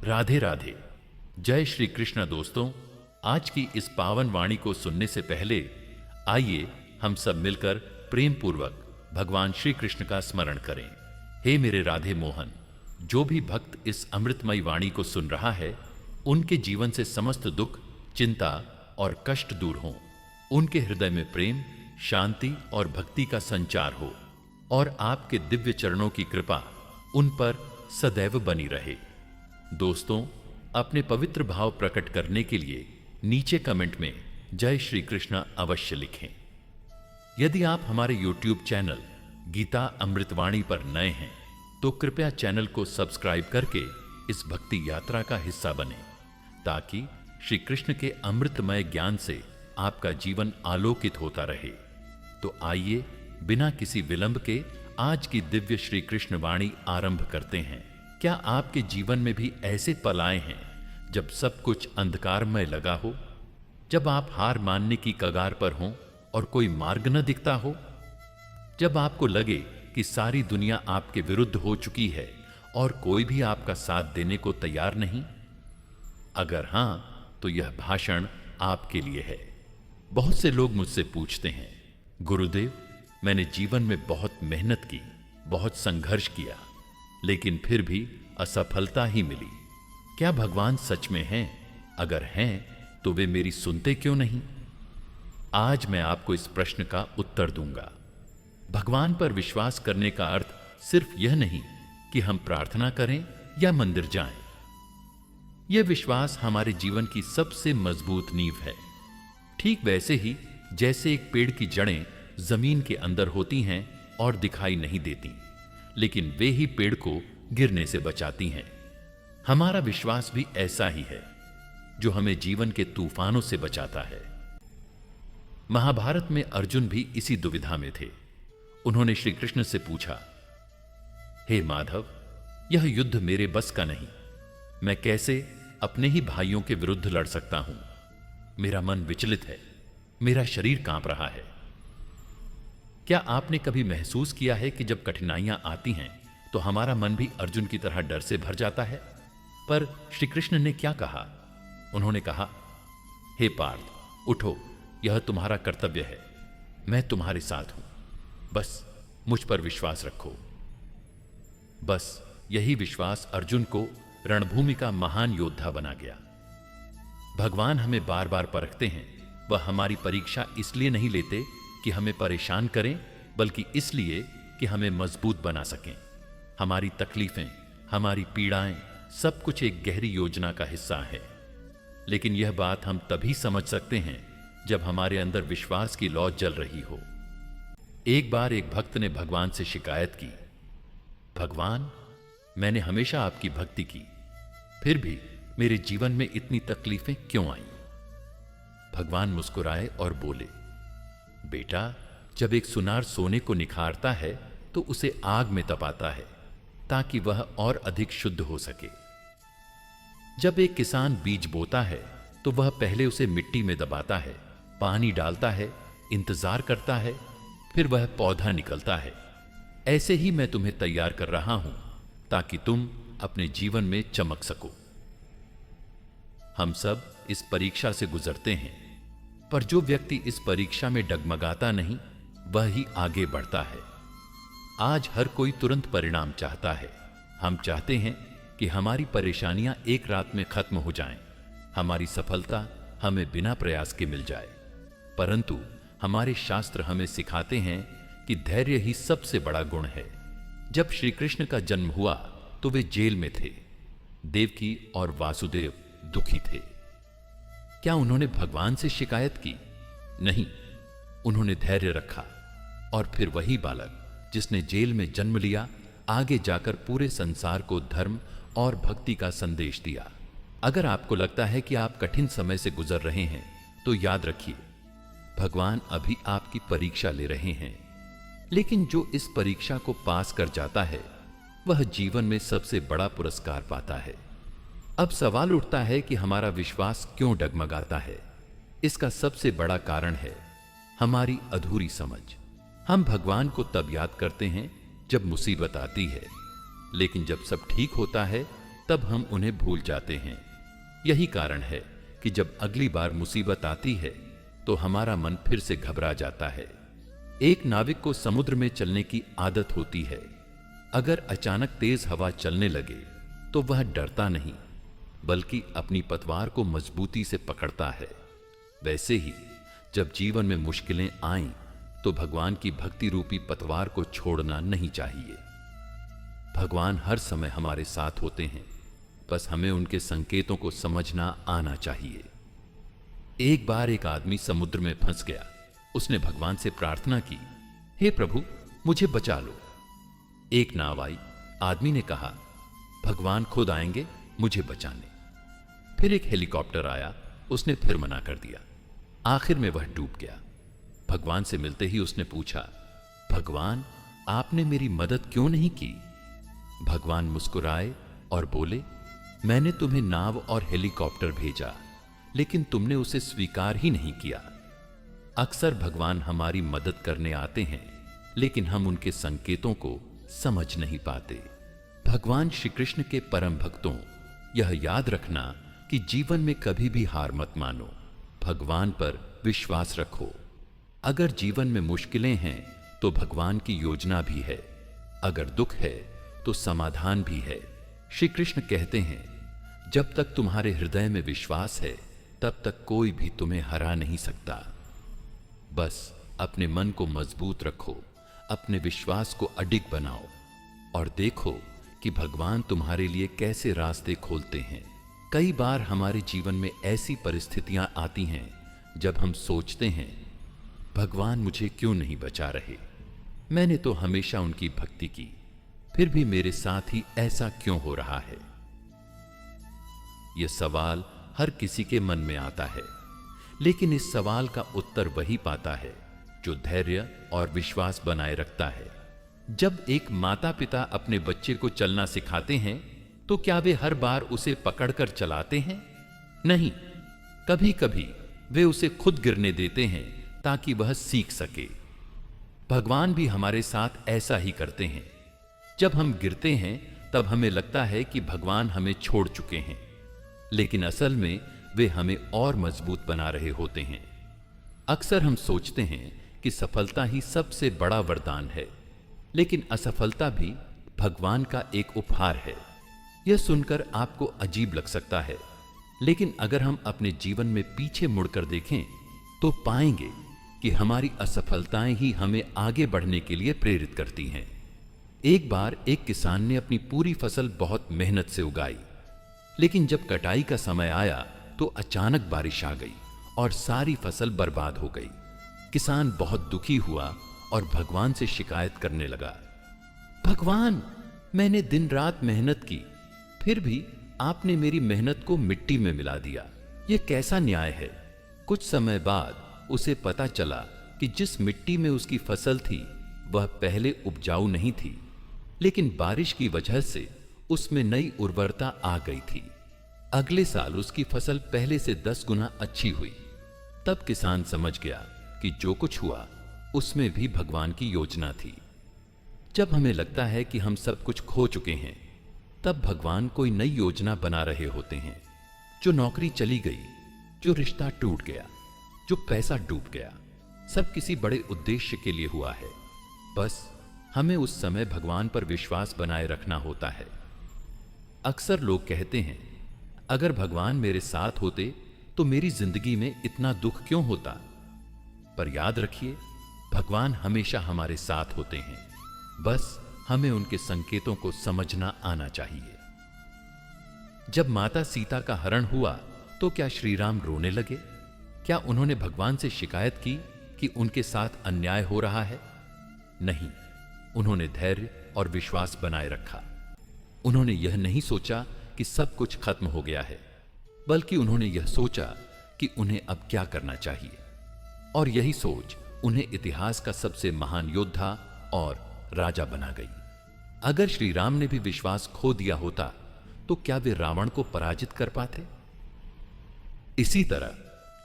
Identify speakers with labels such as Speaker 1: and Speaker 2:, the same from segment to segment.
Speaker 1: राधे राधे। जय श्री कृष्ण दोस्तों, आज की इस पावन वाणी को सुनने से पहले आइए हम सब मिलकर प्रेम पूर्वक भगवान श्री कृष्ण का स्मरण करें। हे मेरे राधे मोहन, जो भी भक्त इस अमृतमयी वाणी को सुन रहा है, उनके जीवन से समस्त दुख, चिंता और कष्ट दूर हों। उनके हृदय में प्रेम, शांति और भक्ति का संचार हो और आपके दिव्य चरणों की कृपा उन पर सदैव बनी रहे। दोस्तों, अपने पवित्र भाव प्रकट करने के लिए नीचे कमेंट में जय श्री कृष्ण अवश्य लिखें। यदि आप हमारे YouTube चैनल गीता अमृतवाणी पर नए हैं तो कृपया चैनल को सब्सक्राइब करके इस भक्ति यात्रा का हिस्सा बनें, ताकि श्री कृष्ण के अमृतमय ज्ञान से आपका जीवन आलोकित होता रहे। तो आइए बिना किसी विलंब के आज की दिव्य श्री कृष्ण वाणी आरंभ करते हैं। क्या आपके जीवन में भी ऐसे पल आए हैं जब सब कुछ अंधकारमय लगा हो, जब आप हार मानने की कगार पर हों और कोई मार्ग न दिखता हो, जब आपको लगे कि सारी दुनिया आपके विरुद्ध हो चुकी है और कोई भी आपका साथ देने को तैयार नहीं? अगर हां, तो यह भाषण आपके लिए है। बहुत से लोग मुझसे पूछते हैं, गुरुदेव, मैंने जीवन में बहुत मेहनत की, बहुत संघर्ष किया, लेकिन फिर भी असफलता ही मिली। क्या भगवान सच में हैं? अगर हैं तो वे मेरी सुनते क्यों नहीं? आज मैं आपको इस प्रश्न का उत्तर दूंगा। भगवान पर विश्वास करने का अर्थ सिर्फ यह नहीं कि हम प्रार्थना करें या मंदिर जाएं। यह विश्वास हमारे जीवन की सबसे मजबूत नींव है। ठीक वैसे ही जैसे एक पेड़ की जड़ें जमीन के अंदर होती हैं और दिखाई नहीं देती, लेकिन वे ही पेड़ को गिरने से बचाती हैं। हमारा विश्वास भी ऐसा ही है, जो हमें जीवन के तूफानों से बचाता है। महाभारत में अर्जुन भी इसी दुविधा में थे। उन्होंने श्री कृष्ण से पूछा, हे माधव, यह युद्ध मेरे बस का नहीं। मैं कैसे अपने ही भाइयों के विरुद्ध लड़ सकता हूं? मेरा मन विचलित है, मेरा शरीर कांप रहा है। क्या आपने कभी महसूस किया है कि जब कठिनाइयां आती हैं तो हमारा मन भी अर्जुन की तरह डर से भर जाता है? पर श्री कृष्ण ने क्या कहा? उन्होंने कहा, हे पार्थ, उठो, यह तुम्हारा कर्तव्य है। मैं तुम्हारे साथ हूं, बस मुझ पर विश्वास रखो। बस यही विश्वास अर्जुन को रणभूमि का महान योद्धा बना गया। भगवान हमें बार बार परखते हैं। वह हमारी परीक्षा इसलिए नहीं लेते कि हमें परेशान करें, बल्कि इसलिए कि हमें मजबूत बना सकें। हमारी तकलीफें, हमारी पीड़ाएं, सब कुछ एक गहरी योजना का हिस्सा है। लेकिन यह बात हम तभी समझ सकते हैं जब हमारे अंदर विश्वास की लौ जल रही हो। एक बार एक भक्त ने भगवान से शिकायत की, भगवान, मैंने हमेशा आपकी भक्ति की, फिर भी मेरे जीवन में इतनी तकलीफें क्यों आईं? भगवान मुस्कुराए और बोले, बेटा, जब एक सुनार सोने को निखारता है तो उसे आग में तपाता है ताकि वह और अधिक शुद्ध हो सके। जब एक किसान बीज बोता है तो वह पहले उसे मिट्टी में दबाता है, पानी डालता है, इंतजार करता है, फिर वह पौधा निकलता है। ऐसे ही मैं तुम्हें तैयार कर रहा हूं ताकि तुम अपने जीवन में चमक सको। हम सब इस परीक्षा से गुजरते हैं, पर जो व्यक्ति इस परीक्षा में डगमगाता नहीं, वह ही आगे बढ़ता है। आज हर कोई तुरंत परिणाम चाहता है। हम चाहते हैं कि हमारी परेशानियां एक रात में खत्म हो जाएं, हमारी सफलता हमें बिना प्रयास के मिल जाए। परंतु हमारे शास्त्र हमें सिखाते हैं कि धैर्य ही सबसे बड़ा गुण है। जब श्री कृष्ण का जन्म हुआ तो वे जेल में थे। देवकी और वासुदेव दुखी थे। क्या उन्होंने भगवान से शिकायत की? नहीं, उन्होंने धैर्य रखा और फिर वही बालक जिसने जेल में जन्म लिया, आगे जाकर पूरे संसार को धर्म और भक्ति का संदेश दिया। अगर आपको लगता है कि आप कठिन समय से गुजर रहे हैं, तो याद रखिए, भगवान अभी आपकी परीक्षा ले रहे हैं। लेकिन जो इस परीक्षा को पास कर जाता है, वह जीवन में सबसे बड़ा पुरस्कार पाता है। अब सवाल उठता है कि हमारा विश्वास क्यों डगमगाता है? इसका सबसे बड़ा कारण है हमारी अधूरी समझ। हम भगवान को तब याद करते हैं जब मुसीबत आती है, लेकिन जब सब ठीक होता है तब हम उन्हें भूल जाते हैं। यही कारण है कि जब अगली बार मुसीबत आती है तो हमारा मन फिर से घबरा जाता है। एक नाविक को समुद्र में चलने की आदत होती है। अगर अचानक तेज हवा चलने लगे तो वह डरता नहीं, बल्कि अपनी पतवार को मजबूती से पकड़ता है। वैसे ही जब जीवन में मुश्किलें आएं तो भगवान की भक्ति रूपी पतवार को छोड़ना नहीं चाहिए। भगवान हर समय हमारे साथ होते हैं, बस हमें उनके संकेतों को समझना आना चाहिए। एक बार एक आदमी समुद्र में फंस गया। उसने भगवान से प्रार्थना की, हे प्रभु, मुझे बचा लो। एक नाव आई। आदमी ने कहा, भगवान खुद आएंगे मुझे बचाने। फिर एक हेलीकॉप्टर आया। उसने फिर मना कर दिया। आखिर में वह डूब गया। भगवान से मिलते ही उसने पूछा, भगवान, आपने मेरी मदद क्यों नहीं की? भगवान मुस्कुराए और बोले, मैंने तुम्हें नाव और हेलीकॉप्टर भेजा, लेकिन तुमने उसे स्वीकार ही नहीं किया। अक्सर भगवान हमारी मदद करने आते हैं, लेकिन हम उनके संकेतों को समझ नहीं पाते। भगवान श्री कृष्ण के परम भक्तों, यह याद रखना कि जीवन में कभी भी हार मत मानो। भगवान पर विश्वास रखो। अगर जीवन में मुश्किलें हैं तो भगवान की योजना भी है। अगर दुख है तो समाधान भी है। श्री कृष्ण कहते हैं, जब तक तुम्हारे हृदय में विश्वास है तब तक कोई भी तुम्हें हरा नहीं सकता। बस अपने मन को मजबूत रखो, अपने विश्वास को अडिग बनाओ और देखो कि भगवान तुम्हारे लिए कैसे रास्ते खोलते हैं। कई बार हमारे जीवन में ऐसी परिस्थितियां आती हैं जब हम सोचते हैं, भगवान मुझे क्यों नहीं बचा रहे? मैंने तो हमेशा उनकी भक्ति की, फिर भी मेरे साथ ही ऐसा क्यों हो रहा है? यह सवाल हर किसी के मन में आता है, लेकिन इस सवाल का उत्तर वही पाता है जो धैर्य और विश्वास बनाए रखता है। जब एक माता पिता अपने बच्चे को चलना सिखाते हैं तो क्या वे हर बार उसे पकड़कर चलाते हैं? नहीं, कभी कभी वे उसे खुद गिरने देते हैं ताकि वह सीख सके। भगवान भी हमारे साथ ऐसा ही करते हैं। जब हम गिरते हैं तब हमें लगता है कि भगवान हमें छोड़ चुके हैं, लेकिन असल में वे हमें और मजबूत बना रहे होते हैं। अक्सर हम सोचते हैं कि सफलता ही सबसे बड़ा वरदान है, लेकिन असफलता भी भगवान का एक उपहार है। यह सुनकर आपको अजीब लग सकता है, लेकिन अगर हम अपने जीवन में पीछे मुड़कर देखें तो पाएंगे कि हमारी असफलताएं ही हमें आगे बढ़ने के लिए प्रेरित करती हैं। एक बार एक किसान ने अपनी पूरी फसल बहुत मेहनत से उगाई, लेकिन जब कटाई का समय आया तो अचानक बारिश आ गई और सारी फसल बर्बाद हो गई। किसान बहुत दुखी हुआ और भगवान से शिकायत करने लगा, भगवान, मैंने दिन रात मेहनत की, फिर भी आपने मेरी मेहनत को मिट्टी में मिला दिया। यह कैसा न्याय है? कुछ समय बाद उसे पता चला कि जिस मिट्टी में उसकी फसल थी वह पहले उपजाऊ नहीं थी, लेकिन बारिश की वजह से उसमें नई उर्वरता आ गई थी। अगले साल उसकी फसल पहले से 10 गुना अच्छी हुई। तब किसान समझ गया कि जो कुछ हुआ उसमें भी भगवान की योजना थी। जब हमें लगता है कि हम सब कुछ खो चुके हैं, तब भगवान कोई नई योजना बना रहे होते हैं। जो नौकरी चली गई, जो रिश्ता टूट गया, जो पैसा डूब गया, सब किसी बड़े उद्देश्य के लिए हुआ है। बस हमें उस समय भगवान पर विश्वास बनाए रखना होता है। अक्सर लोग कहते हैं, अगर भगवान मेरे साथ होते तो मेरी जिंदगी में इतना दुख क्यों होता? पर याद रखिए, भगवान हमेशा हमारे साथ होते हैं। बस हमें उनके संकेतों को समझना आना चाहिए। जब माता सीता का हरण हुआ तो क्या श्री राम रोने लगे? क्या उन्होंने भगवान से शिकायत की कि उनके साथ अन्याय हो रहा है? नहीं, उन्होंने धैर्य और विश्वास बनाए रखा। उन्होंने यह नहीं सोचा कि सब कुछ खत्म हो गया है, बल्कि उन्होंने यह सोचा कि उन्हें अब क्या करना चाहिए। और यही सोच उन्हें इतिहास का सबसे महान योद्धा और राजा बना गई। अगर श्री राम ने भी विश्वास खो दिया होता तो क्या वे रावण को पराजित कर पाते? इसी तरह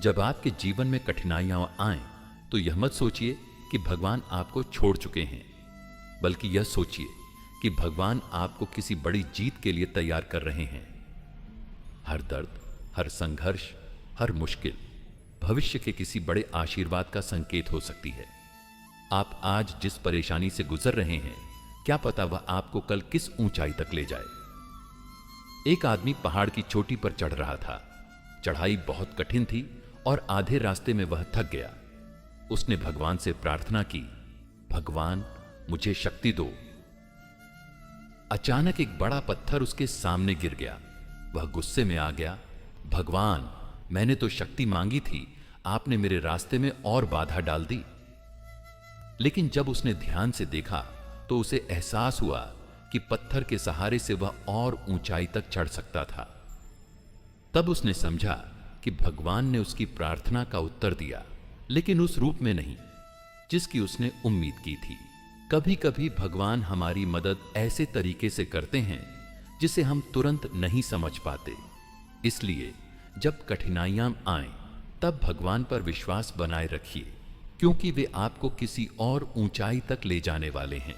Speaker 1: जब आपके जीवन में कठिनाइयां आएं तो यह मत सोचिए कि भगवान आपको छोड़ चुके हैं, बल्कि यह सोचिए कि भगवान आपको किसी बड़ी जीत के लिए तैयार कर रहे हैं। हर दर्द, हर संघर्ष, हर मुश्किल भविष्य के किसी बड़े आशीर्वाद का संकेत हो सकती है। आप आज जिस परेशानी से गुजर रहे हैं, क्या पता वह आपको कल किस ऊंचाई तक ले जाए। एक आदमी पहाड़ की चोटी पर चढ़ रहा था। चढ़ाई बहुत कठिन थी और आधे रास्ते में वह थक गया। उसने भगवान से प्रार्थना की, भगवान मुझे शक्ति दो। अचानक एक बड़ा पत्थर उसके सामने गिर गया। वह गुस्से में आ गया, भगवान मैंने तो शक्ति मांगी थी, आपने मेरे रास्ते में और बाधा डाल दी। लेकिन जब उसने ध्यान से देखा तो उसे एहसास हुआ कि पत्थर के सहारे से वह और ऊंचाई तक चढ़ सकता था। तब उसने समझा कि भगवान ने उसकी प्रार्थना का उत्तर दिया, लेकिन उस रूप में नहीं जिसकी उसने उम्मीद की थी। कभी कभी भगवान हमारी मदद ऐसे तरीके से करते हैं जिसे हम तुरंत नहीं समझ पाते। इसलिए जब कठिनाइयां आएं, तब भगवान पर विश्वास बनाए रखिए, क्योंकि वे आपको किसी और ऊंचाई तक ले जाने वाले हैं।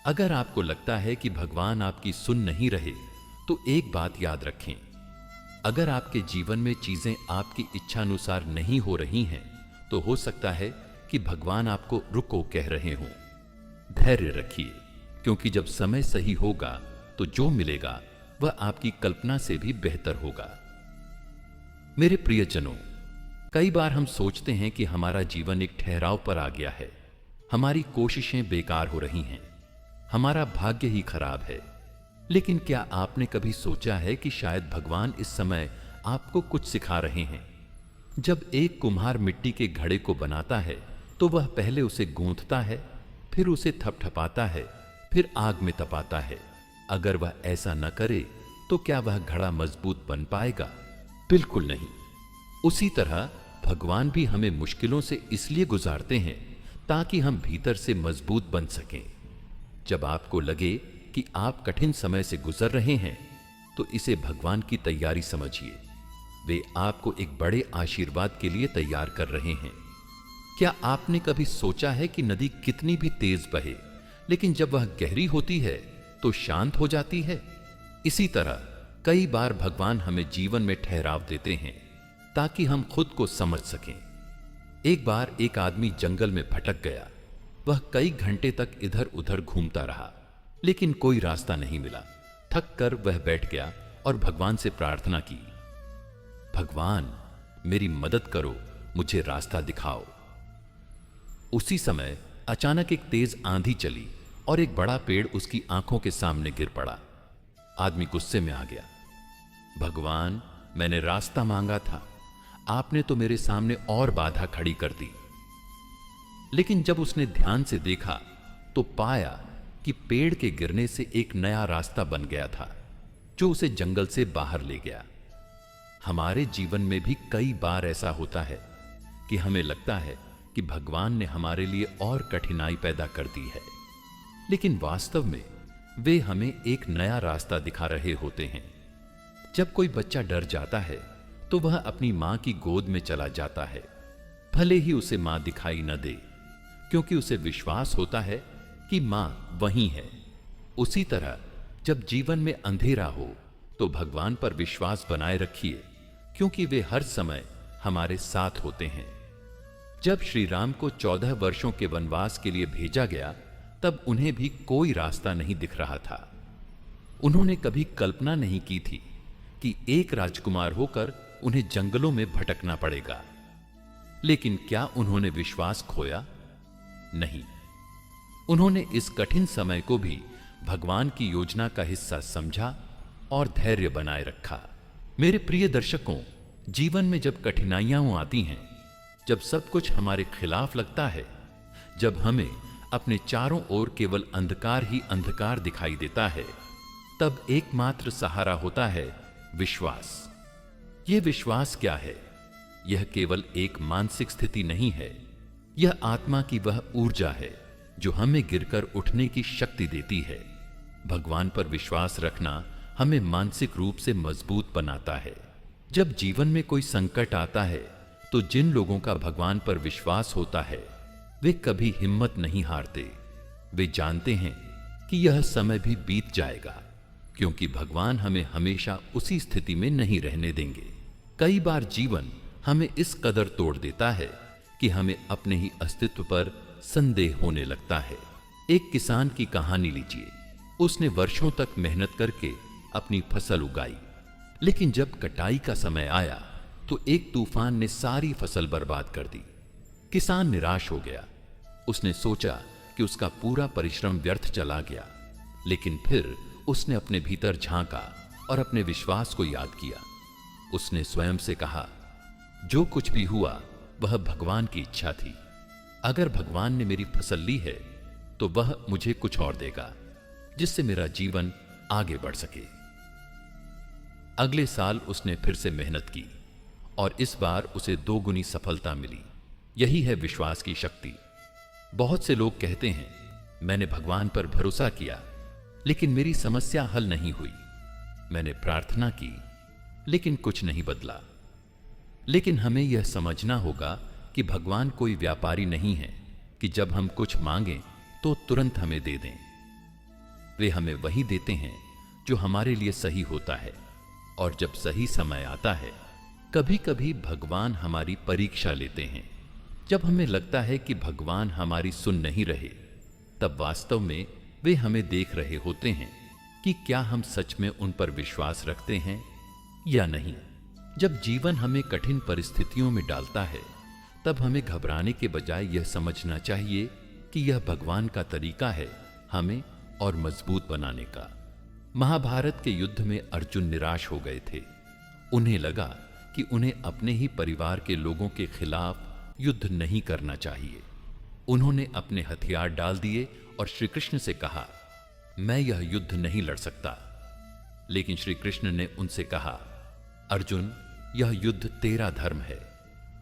Speaker 1: अगर आपको लगता है कि भगवान आपकी सुन नहीं रहे, तो एक बात याद रखें, अगर आपके जीवन में चीजें आपकी इच्छानुसार नहीं हो रही हैं, तो हो सकता है कि भगवान आपको रुको कह रहे हों। धैर्य रखिए, क्योंकि जब समय सही होगा तो जो मिलेगा वह आपकी कल्पना से भी बेहतर होगा। मेरे प्रियजनों, कई बार हम सोचते हैं कि हमारा जीवन एक ठहराव पर आ गया है, हमारी कोशिशें बेकार हो रही हैं, हमारा भाग्य ही खराब है। लेकिन क्या आपने कभी सोचा है कि शायद भगवान इस समय आपको कुछ सिखा रहे हैं? जब एक कुम्हार मिट्टी के घड़े को बनाता है तो वह पहले उसे गूंथता है, फिर उसे थपथपाता है, फिर आग में तपाता है। अगर वह ऐसा न करे तो क्या वह घड़ा मजबूत बन पाएगा? बिल्कुल नहीं। उसी तरह भगवान भी हमें मुश्किलों से इसलिए गुजारते हैं ताकि हम भीतर से मजबूत बन सकें। जब आपको लगे कि आप कठिन समय से गुजर रहे हैं, तो इसे भगवान की तैयारी समझिए। वे आपको एक बड़े आशीर्वाद के लिए तैयार कर रहे हैं। क्या आपने कभी सोचा है कि नदी कितनी भी तेज बहे, लेकिन जब वह गहरी होती है तो शांत हो जाती है? इसी तरह कई बार भगवान हमें जीवन में ठहराव देते हैं ताकि हम खुद को समझ सकें। एक बार एक आदमी जंगल में भटक गया। वह कई घंटे तक इधर उधर घूमता रहा, लेकिन कोई रास्ता नहीं मिला। थक कर वह बैठ गया और भगवान से प्रार्थना की, भगवान मेरी मदद करो, मुझे रास्ता दिखाओ। उसी समय अचानक एक तेज आंधी चली और एक बड़ा पेड़ उसकी आंखों के सामने गिर पड़ा। आदमी गुस्से में आ गया, भगवान मैंने रास्ता मांगा था, आपने तो मेरे सामने और बाधा खड़ी कर दी। लेकिन जब उसने ध्यान से देखा तो पाया कि पेड़ के गिरने से एक नया रास्ता बन गया था, जो उसे जंगल से बाहर ले गया। हमारे जीवन में भी कई बार ऐसा होता है कि हमें लगता है कि भगवान ने हमारे लिए और कठिनाई पैदा कर दी है, लेकिन वास्तव में वे हमें एक नया रास्ता दिखा रहे होते हैं। जब कोई बच्चा डर जाता है तो वह अपनी मां की गोद में चला जाता है, भले ही उसे मां दिखाई न दे, क्योंकि उसे विश्वास होता है कि मां वहीं है। उसी तरह जब जीवन में अंधेरा हो तो भगवान पर विश्वास बनाए रखिए, क्योंकि वे हर समय हमारे साथ होते हैं। जब श्री राम को 14 वर्षों के वनवास के लिए भेजा गया, तब उन्हें भी कोई रास्ता नहीं दिख रहा था। उन्होंने कभी कल्पना नहीं की थी कि एक राजकुमार होकर उन्हें जंगलों में भटकना पड़ेगा। लेकिन क्या उन्होंने विश्वास खोया? नहीं। उन्होंने इस कठिन समय को भी भगवान की योजना का हिस्सा समझा और धैर्य बनाए रखा। मेरे प्रिय दर्शकों, जीवन में जब कठिनाइयां आती हैं, जब सब कुछ हमारे खिलाफ लगता है, जब हमें अपने चारों ओर केवल अंधकार ही अंधकार दिखाई देता है, तब एकमात्र सहारा होता है विश्वास। यह विश्वास क्या है? यह केवल एक मानसिक स्थिति नहीं है, यह आत्मा की वह ऊर्जा है जो हमें गिरकर उठने की शक्ति देती है। भगवान पर विश्वास रखना हमें मानसिक रूप से मजबूत बनाता है। जब जीवन में कोई संकट आता है, तो जिन लोगों का भगवान पर विश्वास होता है, वे कभी हिम्मत नहीं हारते। वे जानते हैं कि यह समय भी बीत जाएगा, क्योंकि भगवान हमें हमेशा उसी स्थिति में नहीं रहने देंगे। कई बार जीवन हमें इस कदर तोड़ देता है कि हमें अपने ही अस्तित्व पर संदेह होने लगता है। एक किसान की कहानी लीजिए। उसने वर्षों तक मेहनत करके अपनी फसल उगाई, लेकिन जब कटाई का समय आया तो एक तूफान ने सारी फसल बर्बाद कर दी। किसान निराश हो गया। उसने सोचा कि उसका पूरा परिश्रम व्यर्थ चला गया, लेकिन फिर उसने अपने भीतर झांका और अपने विश्वास को याद किया। उसने स्वयं से कहा, जो कुछ भी हुआ वह भगवान की इच्छा थी। अगर भगवान ने मेरी फसल ली है तो वह मुझे कुछ और देगा, जिससे मेरा जीवन आगे बढ़ सके। अगले साल उसने फिर से मेहनत की और इस बार उसे 2 गुनी सफलता मिली। यही है विश्वास की शक्ति। बहुत से लोग कहते हैं, मैंने भगवान पर भरोसा किया लेकिन मेरी समस्या हल नहीं हुई। मैंने प्रार्थना की लेकिन कुछ नहीं बदला। लेकिन हमें यह समझना होगा कि भगवान कोई व्यापारी नहीं है कि जब हम कुछ मांगें तो तुरंत हमें दे दें। वे हमें वही देते हैं जो हमारे लिए सही होता है, और जब सही समय आता है, कभी कभी भगवान हमारी परीक्षा लेते हैं। जब हमें लगता है कि भगवान हमारी सुन नहीं रहे, तब वास्तव में वे हमें देख रहे होते हैं कि क्या हम सच में उन पर विश्वास रखते हैं या नहीं। जब जीवन हमें कठिन परिस्थितियों में डालता है, तब हमें घबराने के बजाय यह समझना चाहिए कि यह भगवान का तरीका है हमें और मजबूत बनाने का। महाभारत के युद्ध में अर्जुन निराश हो गए थे। उन्हें लगा कि उन्हें अपने ही परिवार के लोगों के खिलाफ युद्ध नहीं करना चाहिए। उन्होंने अपने हथियार डाल दिए और श्री कृष्ण से कहा, मैं यह युद्ध नहीं लड़ सकता। लेकिन श्री कृष्ण ने उनसे कहा, अर्जुन, यह युद्ध तेरा धर्म है।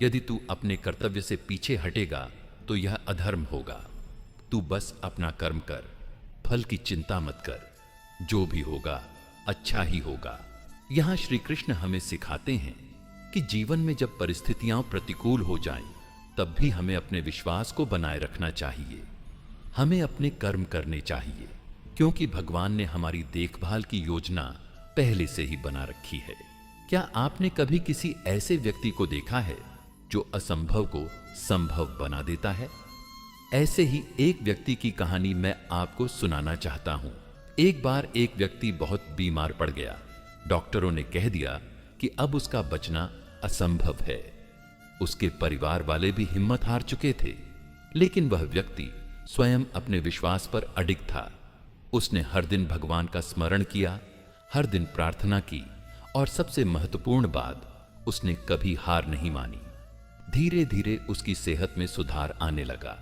Speaker 1: यदि तू अपने कर्तव्य से पीछे हटेगा तो यह अधर्म होगा। तू बस अपना कर्म कर, फल की चिंता मत कर। जो भी होगा अच्छा ही होगा। यहां श्री कृष्ण हमें सिखाते हैं कि जीवन में जब परिस्थितियां प्रतिकूल हो जाएं, तब भी हमें अपने विश्वास को बनाए रखना चाहिए। हमें अपने कर्म करने चाहिए, क्योंकि भगवान ने हमारी देखभाल की योजना पहले से ही बना रखी है। क्या आपने कभी किसी ऐसे व्यक्ति को देखा है जो असंभव को संभव बना देता है? ऐसे ही एक व्यक्ति की कहानी मैं आपको सुनाना चाहता हूं। एक बार एक व्यक्ति बहुत बीमार पड़ गया। डॉक्टरों ने कह दिया कि अब उसका बचना असंभव है। उसके परिवार वाले भी हिम्मत हार चुके थे, लेकिन वह व्यक्ति स्वयं अपने विश्वास पर अडिग था। उसने हर दिन भगवान का स्मरण किया, हर दिन प्रार्थना की, और सबसे महत्वपूर्ण बात, उसने कभी हार नहीं मानी। धीरे धीरे उसकी सेहत में सुधार आने लगा।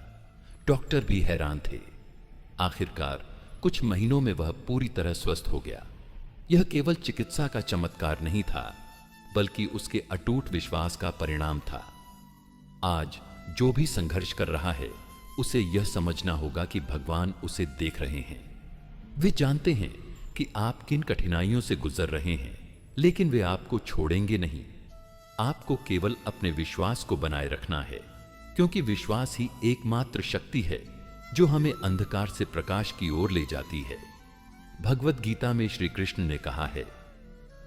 Speaker 1: डॉक्टर भी हैरान थे। आखिरकार कुछ महीनों में वह पूरी तरह स्वस्थ हो गया। यह केवल चिकित्सा का चमत्कार नहीं था, बल्कि उसके अटूट विश्वास का परिणाम था। आज जो भी संघर्ष कर रहा है, उसे यह समझना होगा कि भगवान उसे देख रहे हैं। वे जानते हैं कि आप किन कठिनाइयों से गुजर रहे हैं, लेकिन वे आपको छोड़ेंगे नहीं। आपको केवल अपने विश्वास को बनाए रखना है, क्योंकि विश्वास ही एकमात्र शक्ति है जो हमें अंधकार से प्रकाश की ओर ले जाती है। भगवत गीता में श्री कृष्ण ने कहा है,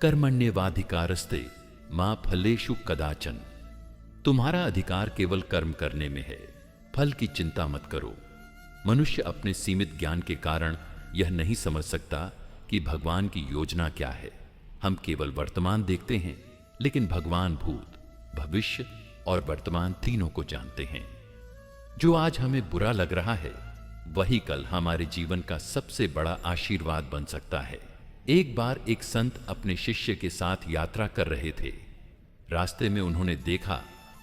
Speaker 1: कर्मण्येवाधिकारस्ते मा फलेषु कदाचन। तुम्हारा अधिकार केवल कर्म करने में है, फल की चिंता मत करो। मनुष्य अपने सीमित ज्ञान के कारण यह नहीं समझ सकता कि भगवान की योजना क्या है। हम केवल वर्तमान देखते हैं, लेकिन भगवान भूत, भविष्य और वर्तमान तीनों को जानते हैं। जो आज हमें बुरा लग रहा है, वही कल हमारे जीवन का सबसे बड़ा आशीर्वाद बन सकता है। एक बार एक संत अपने शिष्य के साथ यात्रा कर रहे थे। रास्ते में उन्होंने देखा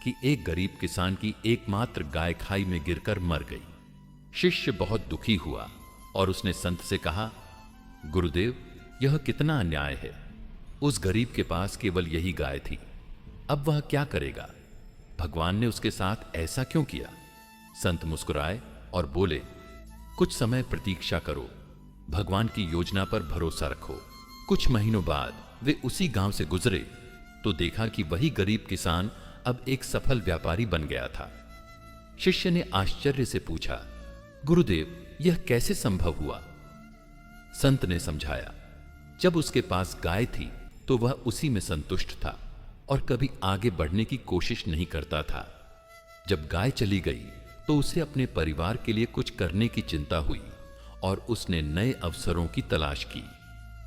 Speaker 1: कि एक गरीब किसान की एकमात्र गाय खाई में गिरकर मर गई। शिष्य बहुत दुखी हुआ और उसने संत से कहा, गुरुदेव, यह कितना अन्याय है। उस गरीब के पास केवल यही गाय थी, अब वह क्या करेगा? भगवान ने उसके साथ ऐसा क्यों किया? संत मुस्कुराए और बोले, कुछ समय प्रतीक्षा करो, भगवान की योजना पर भरोसा रखो। कुछ महीनों बाद वे उसी गांव से गुजरे तो देखा कि वही गरीब किसान अब एक सफल व्यापारी बन गया था। शिष्य ने आश्चर्य से पूछा, गुरुदेव, यह कैसे संभव हुआ? संत ने समझाया, जब उसके पास गाय थी तो वह उसी में संतुष्ट था और कभी आगे बढ़ने की कोशिश नहीं करता था। जब गाय चली गई तो उसे अपने परिवार के लिए कुछ करने की चिंता हुई और उसने नए अवसरों की तलाश की।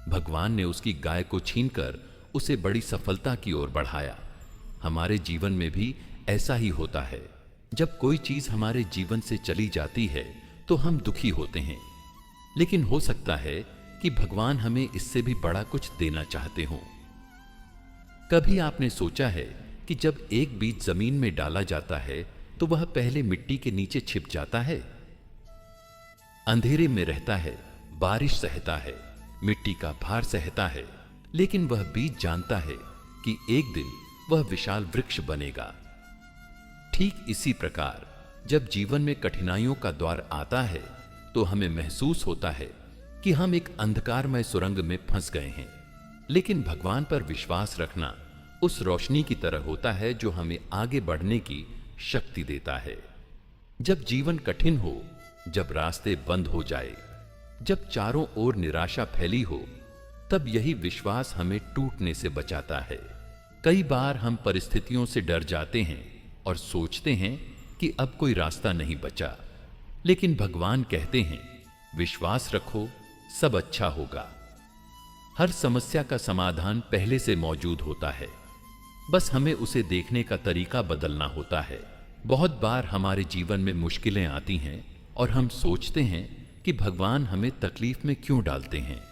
Speaker 1: भगवान ने उसकी गाय को छीनकर उसे बड़ी सफलता की ओर बढ़ाया। हमारे जीवन में भी ऐसा ही होता है। जब कोई चीज हमारे जीवन से चली जाती है तो हम दुखी होते हैं, लेकिन हो सकता है कि भगवान हमें इससे भी बड़ा कुछ देना चाहते हों। कभी आपने सोचा है कि जब एक बीज जमीन में डाला जाता है तो वह पहले मिट्टी के नीचे छिप जाता है, अंधेरे में रहता है, बारिश सहता है, मिट्टी का भार सहता है, लेकिन वह बीज जानता है कि एक दिन वह विशाल वृक्ष बनेगा। ठीक इसी प्रकार जब जीवन में कठिनाइयों का द्वार आता है तो हमें महसूस होता है कि हम एक अंधकारमय सुरंग में फंस गए हैं, लेकिन भगवान पर विश्वास रखना उस रोशनी की तरह होता है जो हमें आगे बढ़ने की शक्ति देता है। जब जीवन कठिन हो, जब रास्ते बंद हो जाए, जब चारों ओर निराशा फैली हो, तब यही विश्वास हमें टूटने से बचाता है। कई बार हम परिस्थितियों से डर जाते हैं और सोचते हैं कि अब कोई रास्ता नहीं बचा, लेकिन भगवान कहते हैं, विश्वास रखो, सब अच्छा होगा। हर समस्या का समाधान पहले से मौजूद होता है, बस हमें उसे देखने का तरीका बदलना होता है। बहुत बार हमारे जीवन में मुश्किलें आती हैं और हम सोचते हैं कि भगवान हमें तकलीफ में क्यों डालते हैं,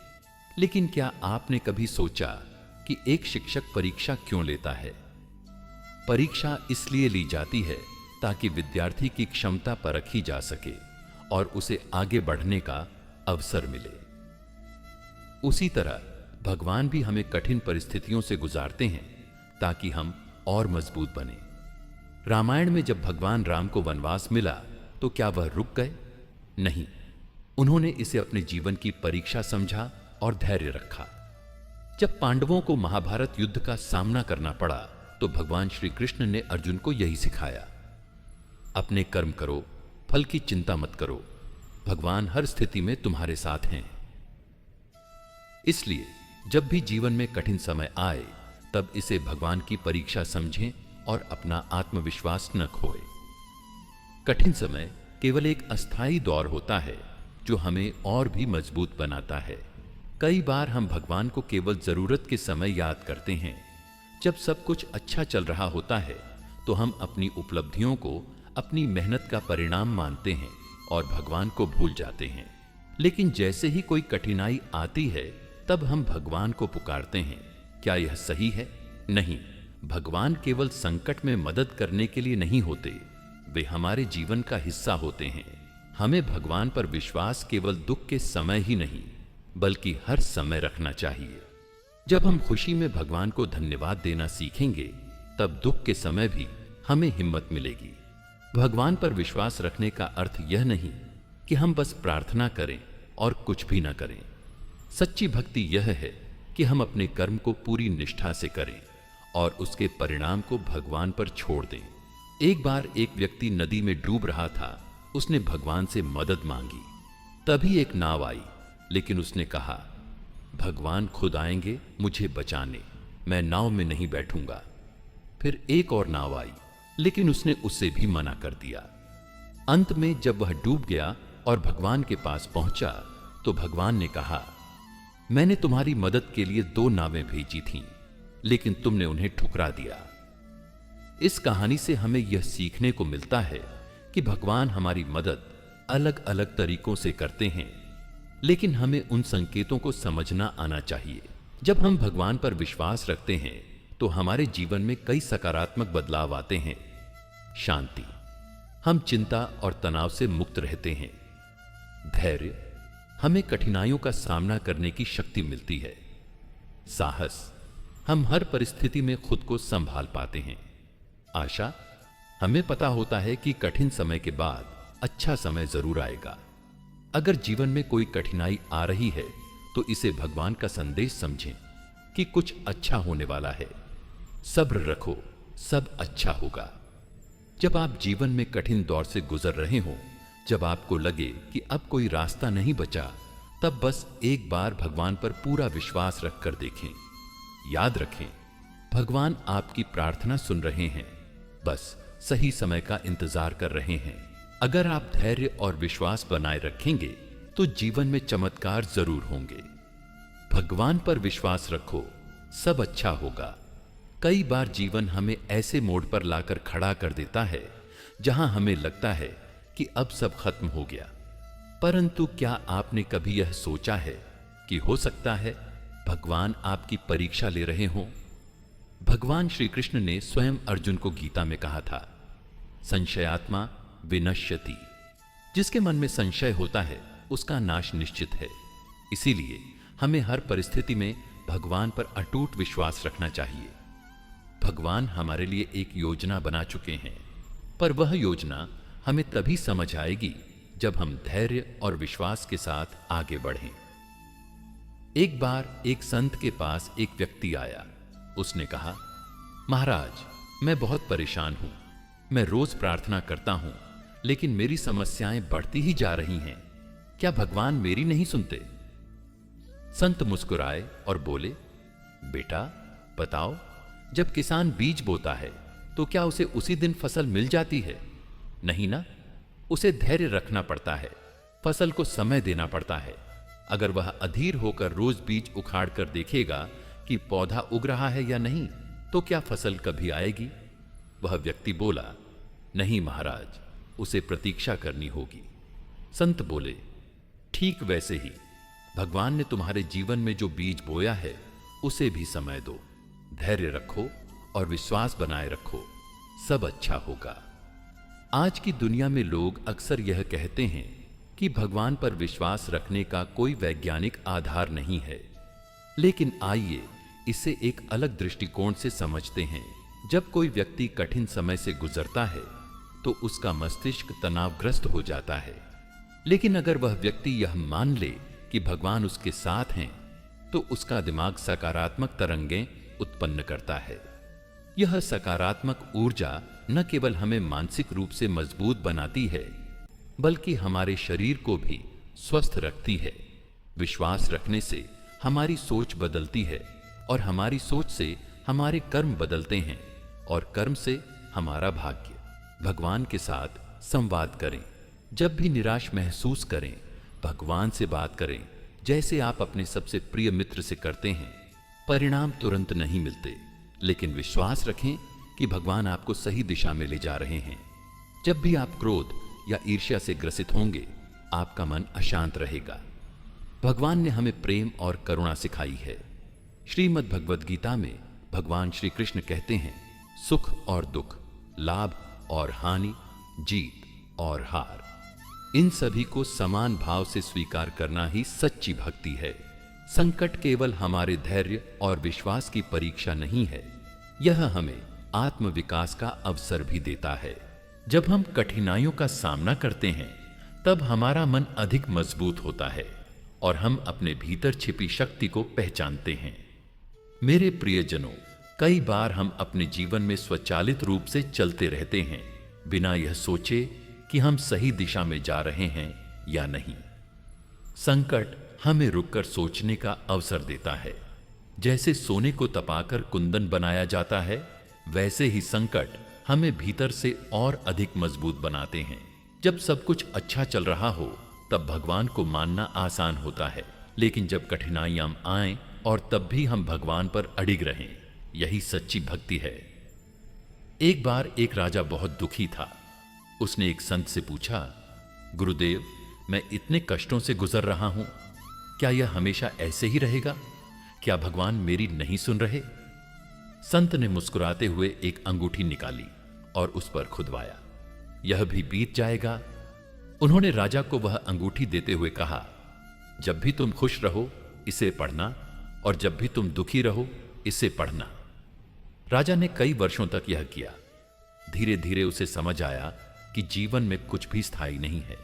Speaker 1: लेकिन क्या आपने कभी सोचा कि एक शिक्षक परीक्षा क्यों लेता है? परीक्षा इसलिए ली जाती है ताकि विद्यार्थी की क्षमता परखी जा सके और उसे आगे बढ़ने का अवसर मिले। उसी तरह भगवान भी हमें कठिन परिस्थितियों से गुजारते हैं ताकि हम और मजबूत बने। रामायण में जब भगवान राम को वनवास मिला तो क्या वह रुक गए? नहीं, उन्होंने इसे अपने जीवन की परीक्षा समझा और धैर्य रखा। जब पांडवों को महाभारत युद्ध का सामना करना पड़ा तो भगवान श्री कृष्ण ने अर्जुन को यही सिखाया, अपने कर्म करो, फल की चिंता मत करो, भगवान हर स्थिति में तुम्हारे साथ हैं। इसलिए जब भी जीवन में कठिन समय आए तब इसे भगवान की परीक्षा समझें और अपना आत्मविश्वास न खोए। कठिन समय केवल एक अस्थायी दौर होता है जो हमें और भी मजबूत बनाता है। कई बार हम भगवान को केवल जरूरत के समय याद करते हैं। जब सब कुछ अच्छा चल रहा होता है तो हम अपनी उपलब्धियों को अपनी मेहनत का परिणाम मानते हैं और भगवान को भूल जाते हैं। लेकिन जैसे ही कोई कठिनाई आती है तब हम भगवान को पुकारते हैं। क्या यह सही है? नहीं, भगवान केवल संकट में मदद करने के लिए नहीं होते, वे हमारे जीवन का हिस्सा होते हैं। हमें भगवान पर विश्वास केवल दुख के समय ही नहीं बल्कि हर समय रखना चाहिए। जब हम खुशी में भगवान को धन्यवाद देना सीखेंगे तब दुख के समय भी हमें हिम्मत मिलेगी। भगवान पर विश्वास रखने का अर्थ यह नहीं कि हम बस प्रार्थना करें और कुछ भी ना करें। सच्ची भक्ति यह है कि हम अपने कर्म को पूरी निष्ठा से करें और उसके परिणाम को भगवान पर छोड़ दें। एक बार एक व्यक्ति नदी में डूब रहा था। उसने भगवान से मदद मांगी। तभी एक नाव आई, लेकिन उसने कहा, भगवान खुद आएंगे मुझे बचाने, मैं नाव में नहीं बैठूंगा। फिर एक और नाव आई, लेकिन उसने उससे भी मना कर दिया। अंत में जब वह डूब गया और भगवान के पास पहुंचा तो भगवान ने कहा, मैंने तुम्हारी मदद के लिए 2 नावें भेजी थीं, लेकिन तुमने उन्हें ठुकरा दिया। इस कहानी से हमें यह सीखने को मिलता है कि भगवान हमारी मदद अलग अलग तरीकों से करते हैं, लेकिन हमें उन संकेतों को समझना आना चाहिए। जब हम भगवान पर विश्वास रखते हैं तो हमारे जीवन में कई सकारात्मक बदलाव आते हैं। शांति, हम चिंता और तनाव से मुक्त रहते हैं। धैर्य, हमें कठिनाइयों का सामना करने की शक्ति मिलती है। साहस, हम हर परिस्थिति में खुद को संभाल पाते हैं। आशा, हमें पता होता है कि कठिन समय के बाद अच्छा समय जरूर आएगा। अगर जीवन में कोई कठिनाई आ रही है तो इसे भगवान का संदेश समझें कि कुछ अच्छा होने वाला है। सब्र रखो, सब अच्छा होगा। जब आप जीवन में कठिन दौर से गुजर रहे हों, जब आपको लगे कि अब कोई रास्ता नहीं बचा, तब बस एक बार भगवान पर पूरा विश्वास रखकर देखें। याद रखें, भगवान आपकी प्रार्थना सुन रहे हैं, बस सही समय का इंतजार कर रहे हैं। अगर आप धैर्य और विश्वास बनाए रखेंगे तो जीवन में चमत्कार जरूर होंगे। भगवान पर विश्वास रखो, सब अच्छा होगा। कई बार जीवन हमें ऐसे मोड़ पर लाकर खड़ा कर देता है जहां हमें लगता है कि अब सब खत्म हो गया। परंतु क्या आपने कभी यह सोचा है कि हो सकता है भगवान आपकी परीक्षा ले रहे हों? भगवान श्री कृष्ण ने स्वयं अर्जुन को गीता में कहा था, संशयात्मा विनश्यति। जिसके मन में संशय होता है उसका नाश निश्चित है। इसीलिए हमें हर परिस्थिति में भगवान पर अटूट विश्वास रखना चाहिए। भगवान हमारे लिए एक योजना बना चुके हैं, पर वह योजना हमें तभी समझ आएगी जब हम धैर्य और विश्वास के साथ आगे बढ़ें। एक बार एक संत के पास एक व्यक्ति आया। उसने कहा, महाराज, मैं बहुत परेशान हूं। मैं रोज प्रार्थना करता हूं, लेकिन मेरी समस्याएं बढ़ती ही जा रही हैं। क्या भगवान मेरी नहीं सुनते? संत मुस्कुराए और बोले, बेटा बताओ, जब किसान बीज बोता है तो क्या उसे उसी दिन फसल मिल जाती है? नहीं ना, उसे धैर्य रखना पड़ता है, फसल को समय देना पड़ता है। अगर वह अधीर होकर रोज बीज उखाड़ कर देखेगा कि पौधा उग रहा है या नहीं, तो क्या फसल कभी आएगी? वह व्यक्ति बोला, नहीं महाराज, उसे प्रतीक्षा करनी होगी। संत बोले, ठीक वैसे ही भगवान ने तुम्हारे जीवन में जो बीज बोया है उसे भी समय दो, धैर्य रखो और विश्वास बनाए रखो, सब अच्छा होगा। आज की दुनिया में लोग अक्सर यह कहते हैं कि भगवान पर विश्वास रखने का कोई वैज्ञानिक आधार नहीं है, लेकिन आइए इसे एक अलग दृष्टिकोण से समझते हैं। जब कोई व्यक्ति कठिन समय से गुजरता है तो उसका मस्तिष्क तनावग्रस्त हो जाता है, लेकिन अगर वह व्यक्ति यह मान ले कि भगवान उसके साथ हैं तो उसका दिमाग सकारात्मक तरंगें उत्पन्न करता है। यह सकारात्मक ऊर्जा न केवल हमें मानसिक रूप से मजबूत बनाती है, बल्कि हमारे शरीर को भी स्वस्थ रखती है। विश्वास रखने से हमारी सोच बदलती है और हमारी सोच से हमारे कर्म बदलते हैं और कर्म से हमारा भाग्य। भगवान के साथ संवाद करें। जब भी निराश महसूस करें, भगवान से बात करें, जैसे आप अपने सबसे प्रिय मित्र से करते हैं। परिणाम तुरंत नहीं मिलते, लेकिन विश्वास रखें कि भगवान आपको सही दिशा में ले जा रहे हैं। जब भी आप क्रोध या ईर्ष्या से ग्रसित होंगे, आपका मन अशांत रहेगा। भगवान ने हमें प्रेम और करुणा सिखाई है। श्रीमद् भगवद गीता में भगवान श्री कृष्ण कहते हैं, सुख और दुख, लाभ और हानि, जीत और हार, इन सभी को समान भाव से स्वीकार करना ही सच्ची भक्ति है। संकट केवल हमारे धैर्य और विश्वास की परीक्षा नहीं है, यह हमें आत्मविकास का अवसर भी देता है। जब हम कठिनाइयों का सामना करते हैं, तब हमारा मन अधिक मजबूत होता है और हम अपने भीतर छिपी शक्ति को पहचानते हैं। मेरे प्रियजनों, कई बार हम अपने जीवन में स्वचालित रूप से चलते रहते हैं, बिना यह सोचे कि हम सही दिशा में जा रहे हैं या नहीं। संकट हमें रुककर सोचने का अवसर देता है। जैसे सोने को तपाकर कुंदन बनाया जाता है, वैसे ही संकट हमें भीतर से और अधिक मजबूत बनाते हैं। जब सब कुछ अच्छा चल रहा हो, तब भगवान को मानना आसान होता है, लेकिन जब कठिनाइयां आएं और तब भी हम भगवान पर अडिग रहें, यही सच्ची भक्ति है। एक बार एक राजा बहुत दुखी था। उसने एक संत से पूछा, गुरुदेव, मैं इतने कष्टों से गुजर रहा हूं, क्या यह हमेशा ऐसे ही रहेगा? क्या भगवान मेरी नहीं सुन रहे? संत ने मुस्कुराते हुए एक अंगूठी निकाली और उस पर खुदवाया। यह भी बीत जाएगा। उन्होंने राजा को वह अंगूठी देते हुए कहा, जब भी तुम खुश रहो इसे पढ़ना, और जब भी तुम दुखी रहो इसे पढ़ना। राजा ने कई वर्षों तक यह किया। धीरे धीरे उसे समझ आया कि जीवन में कुछ भी स्थायी नहीं है।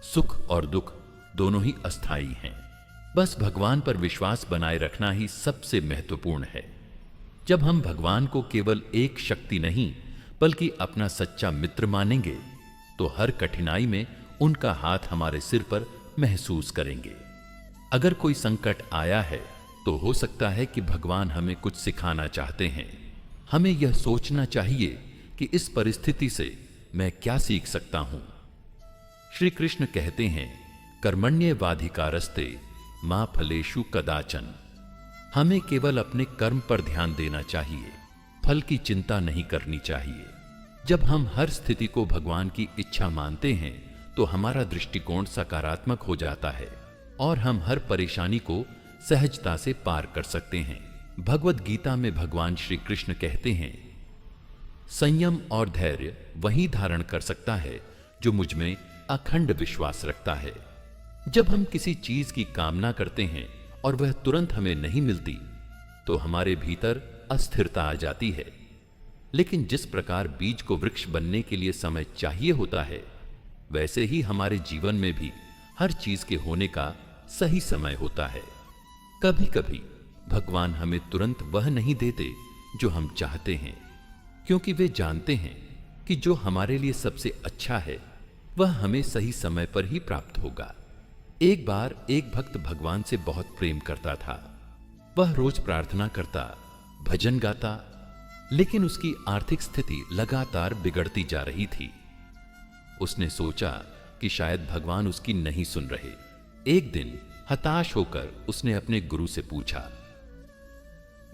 Speaker 1: सुख और दुख दोनों ही अस्थायी हैं। बस भगवान पर विश्वास बनाए रखना ही सबसे महत्वपूर्ण है। जब हम भगवान को केवल एक शक्ति नहीं, बल्कि अपना सच्चा मित्र मानेंगे, तो हर कठिनाई में उनका हाथ हमारे सिर पर महसूस करेंगे। अगर कोई संकट आया है तो हो सकता है कि भगवान हमें कुछ सिखाना चाहते हैं। हमें यह सोचना चाहिए कि इस परिस्थिति से मैं क्या सीख सकता हूं। श्री कृष्ण कहते हैं, कर्मण्येवाधिकारस्ते मा फलेषु कदाचन। हमें केवल अपने कर्म पर ध्यान देना चाहिए, फल की चिंता नहीं करनी चाहिए। जब हम हर स्थिति को भगवान की इच्छा मानते हैं तो हमारा दृष्टिकोण सकारात्मक हो जाता है और हम हर परेशानी को सहजता से पार कर सकते हैं। भगवत गीता में भगवान श्री कृष्ण कहते हैं, संयम और धैर्य वही धारण कर सकता है जो मुझ में अखंड विश्वास रखता है। जब हम किसी चीज की कामना करते हैं और वह तुरंत हमें नहीं मिलती तो हमारे भीतर अस्थिरता आ जाती है। लेकिन जिस प्रकार बीज को वृक्ष बनने के लिए समय चाहिए होता है, वैसे ही हमारे जीवन में भी हर चीज के होने का सही समय होता है। कभी कभी भगवान हमें तुरंत वह नहीं देते जो हम चाहते हैं, क्योंकि वे जानते हैं कि जो हमारे लिए सबसे अच्छा है वह हमें सही समय पर ही प्राप्त होगा। एक बार एक भक्त भगवान से बहुत प्रेम करता था। वह रोज प्रार्थना करता, भजन गाता, लेकिन उसकी आर्थिक स्थिति लगातार बिगड़ती जा रही थी। उसने सोचा कि शायद भगवान उसकी नहीं सुन रहे। एक दिन हताश होकर उसने अपने गुरु से पूछा,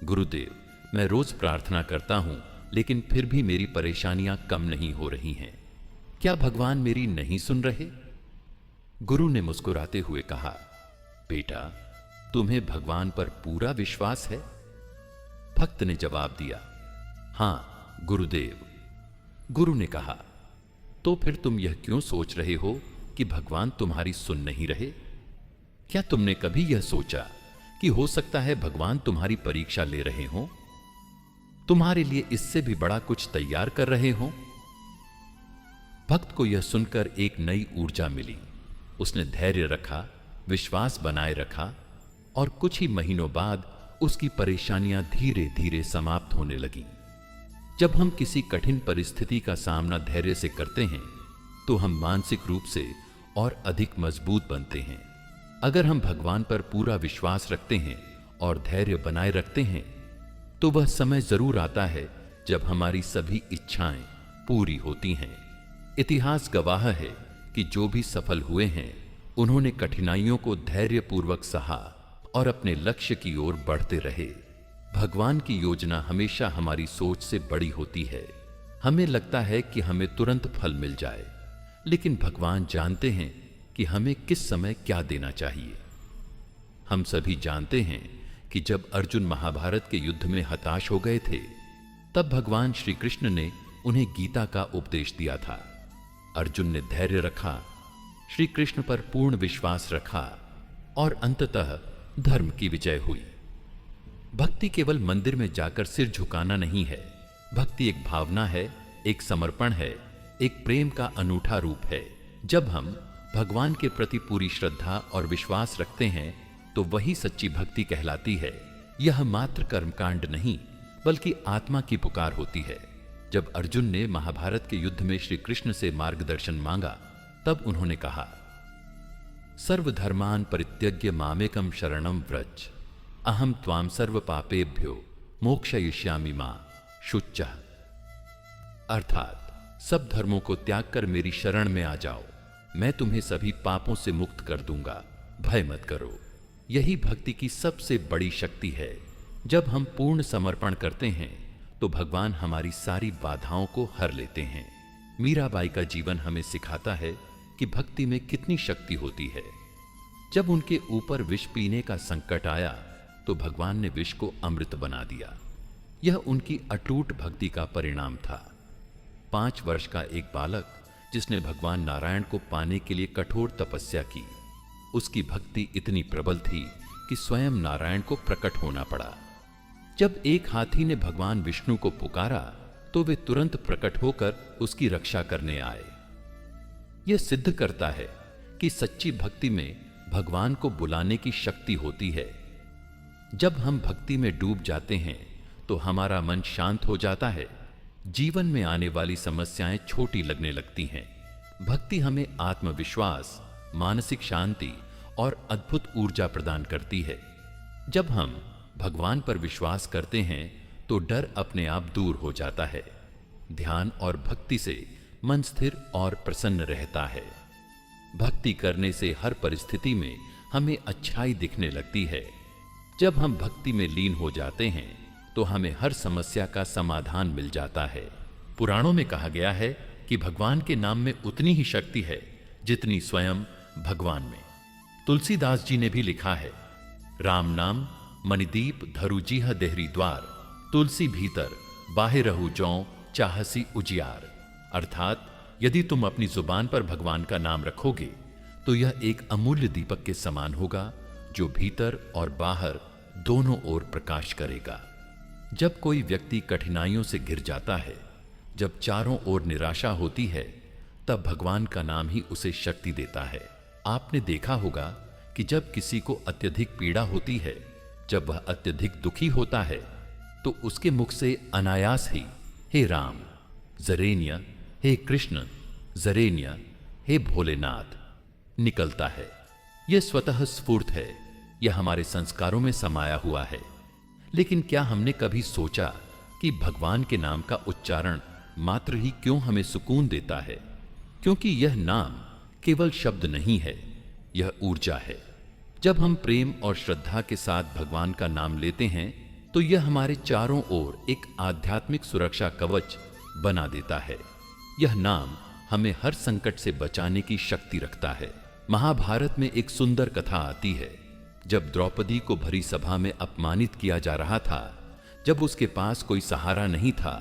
Speaker 1: गुरुदेव, मैं रोज प्रार्थना करता हूं, लेकिन फिर भी मेरी परेशानियां कम नहीं हो रही हैं। क्या भगवान मेरी नहीं सुन रहे? गुरु ने मुस्कुराते हुए कहा, बेटा, तुम्हें भगवान पर पूरा विश्वास है? भक्त ने जवाब दिया, हां गुरुदेव। गुरु ने कहा, तो फिर तुम यह क्यों सोच रहे हो कि भगवान तुम्हारी सुन नहीं रहे? क्या तुमने कभी यह सोचा कि हो सकता है भगवान तुम्हारी परीक्षा ले रहे हों, तुम्हारे लिए इससे भी बड़ा कुछ तैयार कर रहे हों? भक्त को यह सुनकर एक नई ऊर्जा मिली। उसने धैर्य रखा, विश्वास बनाए रखा और कुछ ही महीनों बाद उसकी परेशानियां धीरे धीरे समाप्त होने लगीं। जब हम किसी कठिन परिस्थिति का सामना धैर्य से करते हैं तो हम मानसिक रूप से और अधिक मजबूत बनते हैं। अगर हम भगवान पर पूरा विश्वास रखते हैं और धैर्य बनाए रखते हैं तो वह समय जरूर आता है जब हमारी सभी इच्छाएं पूरी होती हैं। इतिहास गवाह है कि जो भी सफल हुए हैं उन्होंने कठिनाइयों को धैर्यपूर्वक सहा और अपने लक्ष्य की ओर बढ़ते रहे। भगवान की योजना हमेशा हमारी सोच से बड़ी होती है। हमें लगता है कि हमें तुरंत फल मिल जाए, लेकिन भगवान जानते हैं कि हमें किस समय क्या देना चाहिए। हम सभी जानते हैं कि जब अर्जुन महाभारत के युद्ध में हताश हो गए थे, तब भगवान श्री कृष्ण ने उन्हें गीता का उपदेश दिया था। अर्जुन ने धैर्य रखा, श्री कृष्ण पर पूर्ण विश्वास रखा और अंततः धर्म की विजय हुई। भक्ति केवल मंदिर में जाकर सिर झुकाना नहीं है। भक्ति एक भावना है, एक समर्पण है, एक प्रेम का अनूठा रूप है। जब हम भगवान के प्रति पूरी श्रद्धा और विश्वास रखते हैं तो वही सच्ची भक्ति कहलाती है। यह मात्र कर्मकांड नहीं, बल्कि आत्मा की पुकार होती है। जब अर्जुन ने महाभारत के युद्ध में श्री कृष्ण से मार्गदर्शन मांगा, तब उन्होंने कहा, सर्वधर्मान परित्यज्य मामेकम शरणम व्रज, अहम त्वाम सर्व पापेभ्यो मोक्षयिष्यामि मा शुच्चः। अर्थात सब धर्मों को त्याग कर मेरी शरण में आ जाओ, मैं तुम्हें सभी पापों से मुक्त कर दूंगा, भय मत करो। यही भक्ति की सबसे बड़ी शक्ति है। जब हम पूर्ण समर्पण करते हैं तो भगवान हमारी सारी बाधाओं को हर लेते हैं। मीराबाई का जीवन हमें सिखाता है कि भक्ति में कितनी शक्ति होती है। जब उनके ऊपर विष पीने का संकट आया तो भगवान ने विष को अमृत बना दिया। यह उनकी अटूट भक्ति का परिणाम था। 5 वर्ष का एक बालक जिसने भगवान नारायण को पाने के लिए कठोर तपस्या की, उसकी भक्ति इतनी प्रबल थी कि स्वयं नारायण को प्रकट होना पड़ा। जब एक हाथी ने भगवान विष्णु को पुकारा तो वे तुरंत प्रकट होकर उसकी रक्षा करने आए। यह सिद्ध करता है कि सच्ची भक्ति में भगवान को बुलाने की शक्ति होती है। जब हम भक्ति में डूब जाते हैं तो हमारा मन शांत हो जाता है। जीवन में आने वाली समस्याएं छोटी लगने लगती हैं। भक्ति हमें आत्मविश्वास, मानसिक शांति और अद्भुत ऊर्जा प्रदान करती है। जब हम भगवान पर विश्वास करते हैं तो डर अपने आप दूर हो जाता है। ध्यान और भक्ति से मन स्थिर और प्रसन्न रहता है। भक्ति करने से हर परिस्थिति में हमें अच्छाई दिखने लगती है। जब हम भक्ति में लीन हो जाते हैं तो हमें हर समस्या का समाधान मिल जाता है। पुराणों में कहा गया है कि भगवान के नाम में उतनी ही शक्ति है जितनी स्वयं भगवान में। तुलसीदास जी ने भी लिखा है, राम नाम मणिदीप धरु जीह देहरी द्वार, तुलसी भीतर बाहे रहु जौ चाहसी उजियार। अर्थात यदि तुम अपनी जुबान पर भगवान का नाम रखोगे तो यह एक अमूल्य दीपक के समान होगा जो भीतर और बाहर दोनों ओर प्रकाश करेगा। जब कोई व्यक्ति कठिनाइयों से घिर जाता है, जब चारों ओर निराशा होती है, तब भगवान का नाम ही उसे शक्ति देता है। आपने देखा होगा कि जब किसी को अत्यधिक पीड़ा होती है, जब वह अत्यधिक दुखी होता है, तो उसके मुख से अनायास ही हे राम जरेन्य, हे कृष्ण जरेन्य, हे भोलेनाथ निकलता है। यह स्वतः स्फूर्त है, यह हमारे संस्कारों में समाया हुआ है। लेकिन क्या हमने कभी सोचा कि भगवान के नाम का उच्चारण मात्र ही क्यों हमें सुकून देता है? क्योंकि यह नाम केवल शब्द नहीं है, यह ऊर्जा है। जब हम प्रेम और श्रद्धा के साथ भगवान का नाम लेते हैं तो यह हमारे चारों ओर एक आध्यात्मिक सुरक्षा कवच बना देता है। यह नाम हमें हर संकट से बचाने की शक्ति रखता है। महाभारत में एक सुंदर कथा आती है। जब द्रौपदी को भरी सभा में अपमानित किया जा रहा था, जब उसके पास कोई सहारा नहीं था,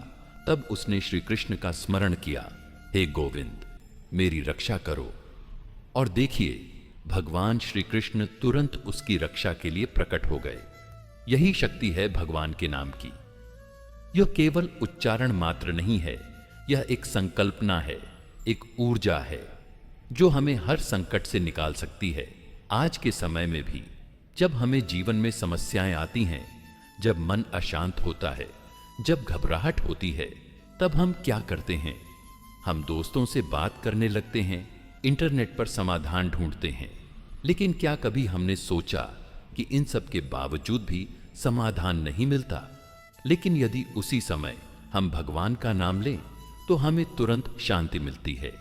Speaker 1: तब उसने श्री कृष्ण का स्मरण किया, हे गोविंद मेरी रक्षा करो। और देखिए, भगवान श्री कृष्ण तुरंत उसकी रक्षा के लिए प्रकट हो गए। यही शक्ति है भगवान के नाम की। यह केवल उच्चारण मात्र नहीं है, यह एक संकल्पना है, एक ऊर्जा है जो हमें हर संकट से निकाल सकती है। आज के समय में भी जब हमें जीवन में समस्याएं आती हैं, जब मन अशांत होता है, जब घबराहट होती है, तब हम क्या करते हैं? हम दोस्तों से बात करने लगते हैं, इंटरनेट पर समाधान ढूंढते हैं। लेकिन क्या कभी हमने सोचा कि इन सब के बावजूद भी समाधान नहीं मिलता? लेकिन यदि उसी समय हम भगवान का नाम लें तो हमें तुरंत शांति मिलती है।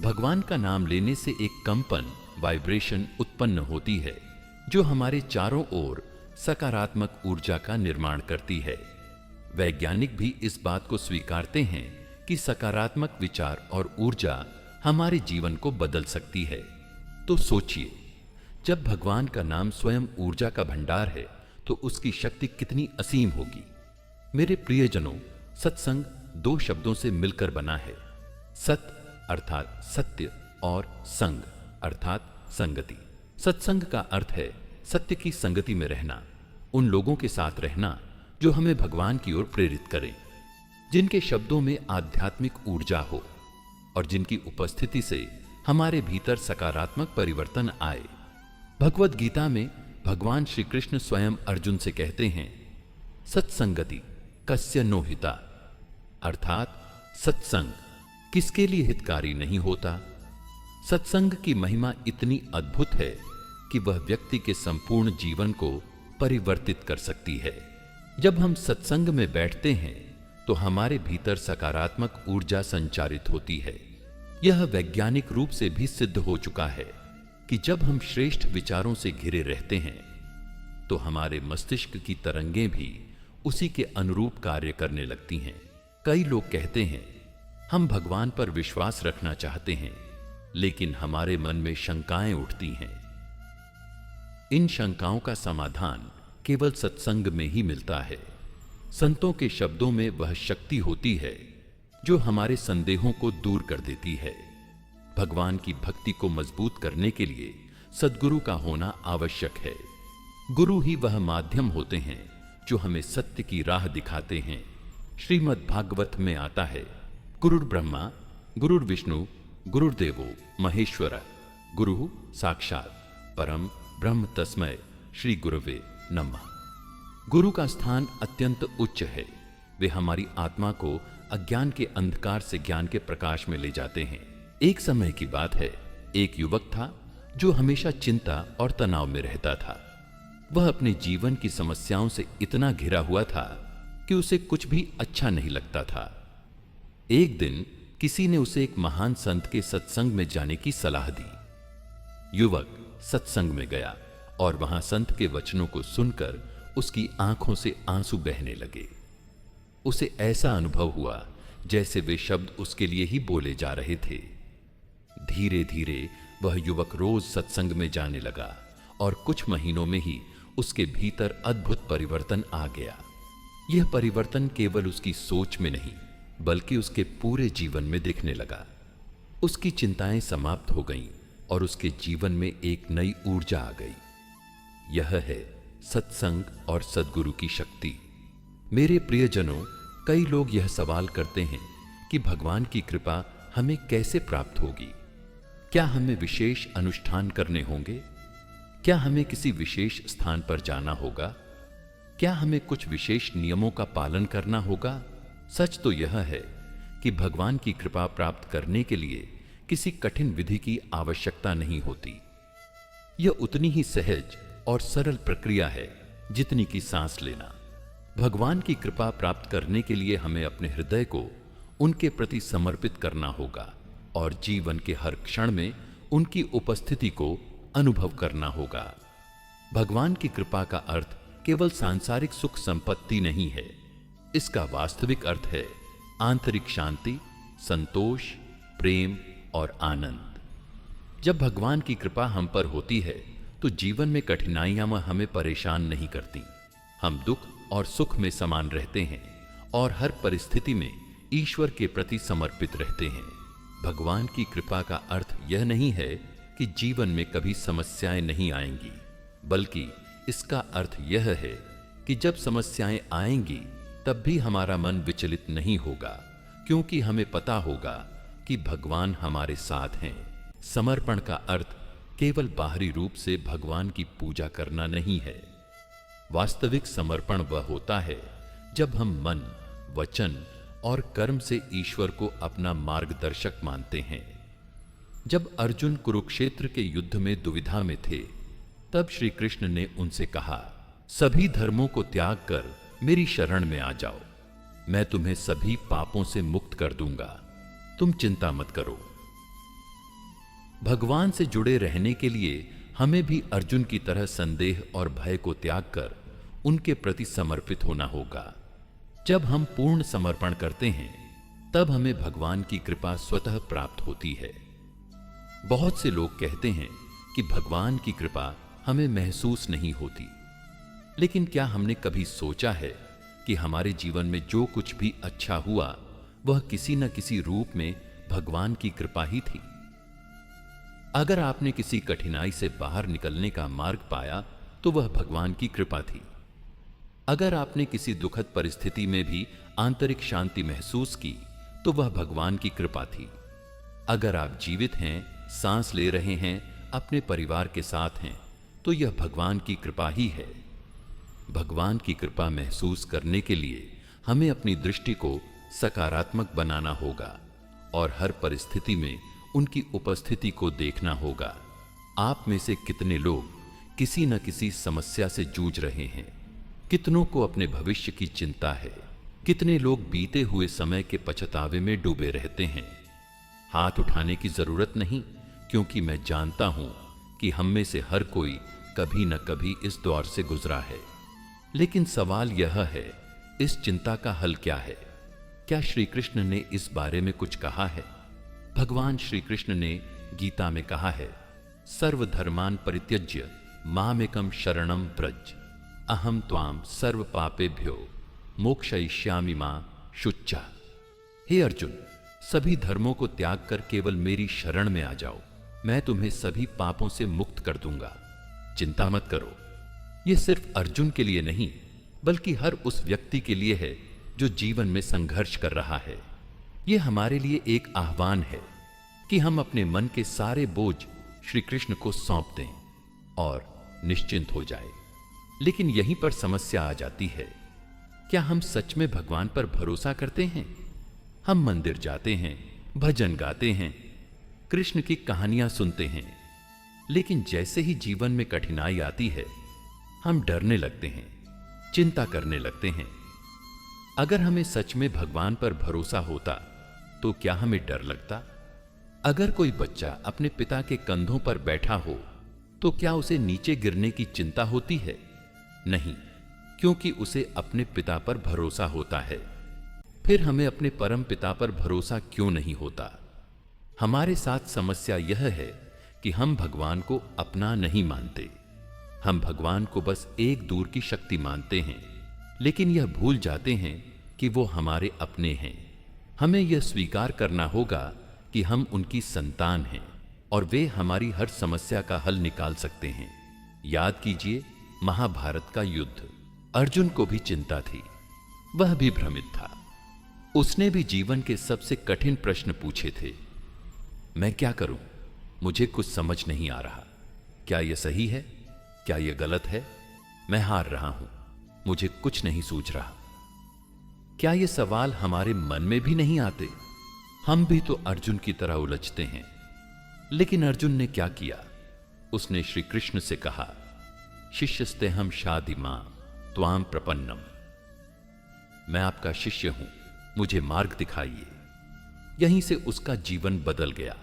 Speaker 1: भगवान का नाम लेने से एक कंपन, वाइब्रेशन उत्पन्न होती है जो हमारे चारों ओर सकारात्मक ऊर्जा का निर्माण करती है। वैज्ञानिक भी इस बात को स्वीकारते हैं कि सकारात्मक विचार और ऊर्जा हमारे जीवन को बदल सकती है। तो सोचिए, जब भगवान का नाम स्वयं ऊर्जा का भंडार है तो उसकी शक्ति कितनी असीम होगी। मेरे प्रियजनों, सत्संग दो शब्दों से मिलकर बना है। सत अर्थात सत्य और संग अर्थात संगति। सत्संग का अर्थ है सत्य की संगति में रहना, उन लोगों के साथ रहना जो हमें भगवान की ओर प्रेरित करें, जिनके शब्दों में आध्यात्मिक ऊर्जा हो और जिनकी उपस्थिति से हमारे भीतर सकारात्मक परिवर्तन आए। भगवद गीता में भगवान श्री कृष्ण स्वयं अर्जुन से कहते हैं, सत्संगति कस्य नो हिता, अर्थात सत्संग किसके लिए हितकारी नहीं होता। सत्संग की महिमा इतनी अद्भुत है कि वह व्यक्ति के संपूर्ण जीवन को परिवर्तित कर सकती है। जब हम सत्संग में बैठते हैं तो हमारे भीतर सकारात्मक ऊर्जा संचारित होती है। यह वैज्ञानिक रूप से भी सिद्ध हो चुका है कि जब हम श्रेष्ठ विचारों से घिरे रहते हैं तो हमारे मस्तिष्क की तरंगें भी उसी के अनुरूप कार्य करने लगती हैं। कई लोग कहते हैं, हम भगवान पर विश्वास रखना चाहते हैं, लेकिन हमारे मन में शंकाएं उठती हैं। इन शंकाओं का समाधान केवल सत्संग में ही मिलता है। संतों के शब्दों में वह शक्ति होती है जो हमारे संदेहों को दूर कर देती है। भगवान की भक्ति को मजबूत करने के लिए सद्गुरु का होना आवश्यक है। गुरु ही वह माध्यम होते हैं जो हमें सत्य की राह दिखाते हैं। श्रीमद् भागवत में आता है, गुरुर् ब्रह्मा गुरुर् विष्णु गुरुर्देवो महेश्वर गुरु साक्षात परम ब्रह्म तस्मै श्री गुरवे नमः। गुरु का स्थान अत्यंत उच्च है। वे हमारी आत्मा को अज्ञान के अंधकार से ज्ञान के प्रकाश में ले जाते हैं। एक समय की बात है, एक युवक था जो हमेशा चिंता और तनाव में रहता था। वह अपने जीवन की समस्याओं से इतना घिरा हुआ था कि उसे कुछ भी अच्छा नहीं लगता था। एक दिन किसी ने उसे एक महान संत के सत्संग में जाने की सलाह दी। युवक सत्संग में गया और वहां संत के वचनों को सुनकर उसकी आंखों से आंसू बहने लगे। उसे ऐसा अनुभव हुआ जैसे वे शब्द उसके लिए ही बोले जा रहे थे। धीरे धीरे वह युवक रोज सत्संग में जाने लगा और कुछ महीनों में ही उसके भीतर अद्भुत परिवर्तन आ गया। यह परिवर्तन केवल उसकी सोच में नहीं बल्कि उसके पूरे जीवन में दिखने लगा। उसकी चिंताएं समाप्त हो गईं और उसके जीवन में एक नई ऊर्जा आ गई। यह है सत्संग और सद्गुरु की शक्ति। मेरे प्रियजनों, कई लोग यह सवाल करते हैं कि भगवान की कृपा हमें कैसे प्राप्त होगी। क्या हमें विशेष अनुष्ठान करने होंगे? क्या हमें किसी विशेष स्थान पर जाना होगा? क्या हमें कुछ विशेष नियमों का पालन करना होगा? सच तो यह है कि भगवान की कृपा प्राप्त करने के लिए किसी कठिन विधि की आवश्यकता नहीं होती। यह उतनी ही सहज और सरल प्रक्रिया है जितनी कि सांस लेना। भगवान की कृपा प्राप्त करने के लिए हमें अपने हृदय को उनके प्रति समर्पित करना होगा और जीवन के हर क्षण में उनकी उपस्थिति को अनुभव करना होगा। भगवान की कृपा का अर्थ केवल सांसारिक सुख संपत्ति नहीं है। इसका वास्तविक अर्थ है आंतरिक शांति, संतोष, प्रेम और आनंद। जब भगवान की कृपा हम पर होती है तो जीवन में कठिनाइयां हमें परेशान नहीं करती। हम दुख और सुख में समान रहते हैं और हर परिस्थिति में ईश्वर के प्रति समर्पित रहते हैं। भगवान की कृपा का अर्थ यह नहीं है कि जीवन में कभी समस्याएं नहीं आएंगी, बल्कि इसका अर्थ यह है कि जब समस्याएं आएंगी तब भी हमारा मन विचलित नहीं होगा, क्योंकि हमें पता होगा कि भगवान हमारे साथ हैं। समर्पण का अर्थ केवल बाहरी रूप से भगवान की पूजा करना नहीं है। वास्तविक समर्पण वह होता है जब हम मन, वचन और कर्म से ईश्वर को अपना मार्गदर्शक मानते हैं। जब अर्जुन कुरुक्षेत्र के युद्ध में दुविधा में थे, तब श्री कृष्ण ने उनसे कहा, सभी धर्मों को त्याग कर मेरी शरण में आ जाओ। मैं तुम्हें सभी पापों से मुक्त कर दूंगा। तुम चिंता मत करो। भगवान से जुड़े रहने के लिए हमें भी अर्जुन की तरह संदेह और भय को त्याग कर उनके प्रति समर्पित होना होगा। जब हम पूर्ण समर्पण करते हैं तब हमें भगवान की कृपा स्वतः प्राप्त होती है। बहुत से लोग कहते हैं कि भगवान की कृपा हमें महसूस नहीं होती, लेकिन क्या हमने कभी सोचा है कि हमारे जीवन में जो कुछ भी अच्छा हुआ वह किसी न किसी रूप में भगवान की कृपा ही थी। अगर आपने किसी कठिनाई से बाहर निकलने का मार्ग पाया तो वह भगवान की कृपा थी। अगर आपने किसी दुखद परिस्थिति में भी आंतरिक शांति महसूस की तो वह भगवान की कृपा थी। अगर आप जीवित हैं, सांस ले रहे हैं, अपने परिवार के साथ हैं, तो यह भगवान की कृपा ही है। भगवान की कृपा महसूस करने के लिए हमें अपनी दृष्टि को सकारात्मक बनाना होगा और हर परिस्थिति में उनकी उपस्थिति को देखना होगा। आप में से कितने लोग किसी न किसी समस्या से जूझ रहे हैं? कितनों को अपने भविष्य की चिंता है? कितने लोग बीते हुए समय के पछतावे में डूबे रहते हैं? हाथ उठाने की जरूरत नहीं, क्योंकि मैं जानता हूं कि हम में से हर कोई कभी न कभी इस दौर से गुजरा है। लेकिन सवाल यह है, इस चिंता का हल क्या है? क्या श्री कृष्ण ने इस बारे में कुछ कहा है? भगवान श्री कृष्ण ने गीता में कहा है, सर्वधर्मान परित्यज्य मामेकम शरणम व्रज, अहम त्वाम सर्व पापेभ्यो मोक्षयिष्यामि मां शुच्चा। हे अर्जुन, सभी धर्मों को त्याग कर केवल मेरी शरण में आ जाओ, मैं तुम्हें सभी पापों से मुक्त कर दूंगा। चिंता मत करो। यह सिर्फ अर्जुन के लिए नहीं, बल्कि हर उस व्यक्ति के लिए है जो जीवन में संघर्ष कर रहा है। यह हमारे लिए एक आह्वान है कि हम अपने मन के सारे बोझ श्री कृष्ण को सौंप दें और निश्चिंत हो जाए। लेकिन यहीं पर समस्या आ जाती है, क्या हम सच में भगवान पर भरोसा करते हैं? हम मंदिर जाते हैं, भजन गाते हैं, कृष्ण की कहानियां सुनते हैं, लेकिन जैसे ही जीवन में कठिनाई आती है, हम डरने लगते हैं, चिंता करने लगते हैं। अगर हमें सच में भगवान पर भरोसा होता तो क्या हमें डर लगता? अगर कोई बच्चा अपने पिता के कंधों पर बैठा हो तो क्या उसे नीचे गिरने की चिंता होती है? नहीं, क्योंकि उसे अपने पिता पर भरोसा होता है। फिर हमें अपने परम पिता पर भरोसा क्यों नहीं होता? हमारे साथ समस्या यह है कि हम भगवान को अपना नहीं मानते। हम भगवान को बस एक दूर की शक्ति मानते हैं, लेकिन यह भूल जाते हैं कि वो हमारे अपने हैं। हमें यह स्वीकार करना होगा कि हम उनकी संतान हैं और वे हमारी हर समस्या का हल निकाल सकते हैं। याद कीजिए महाभारत का युद्ध। अर्जुन को भी चिंता थी, वह भी भ्रमित था। उसने भी जीवन के सबसे कठिन प्रश्न पूछे थे। मैं क्या करूं? मुझे कुछ समझ नहीं आ रहा। क्या यह सही है? क्या यह गलत है? मैं हार रहा हूं, मुझे कुछ नहीं सूझ रहा। क्या ये सवाल हमारे मन में भी नहीं आते? हम भी तो अर्जुन की तरह उलझते हैं। लेकिन अर्जुन ने क्या किया? उसने श्री कृष्ण से कहा, शिष्यस्तेहम शाधिमां त्वाम प्रपन्नम। मैं आपका शिष्य हूं, मुझे मार्ग दिखाइए। यहीं से उसका जीवन बदल गया।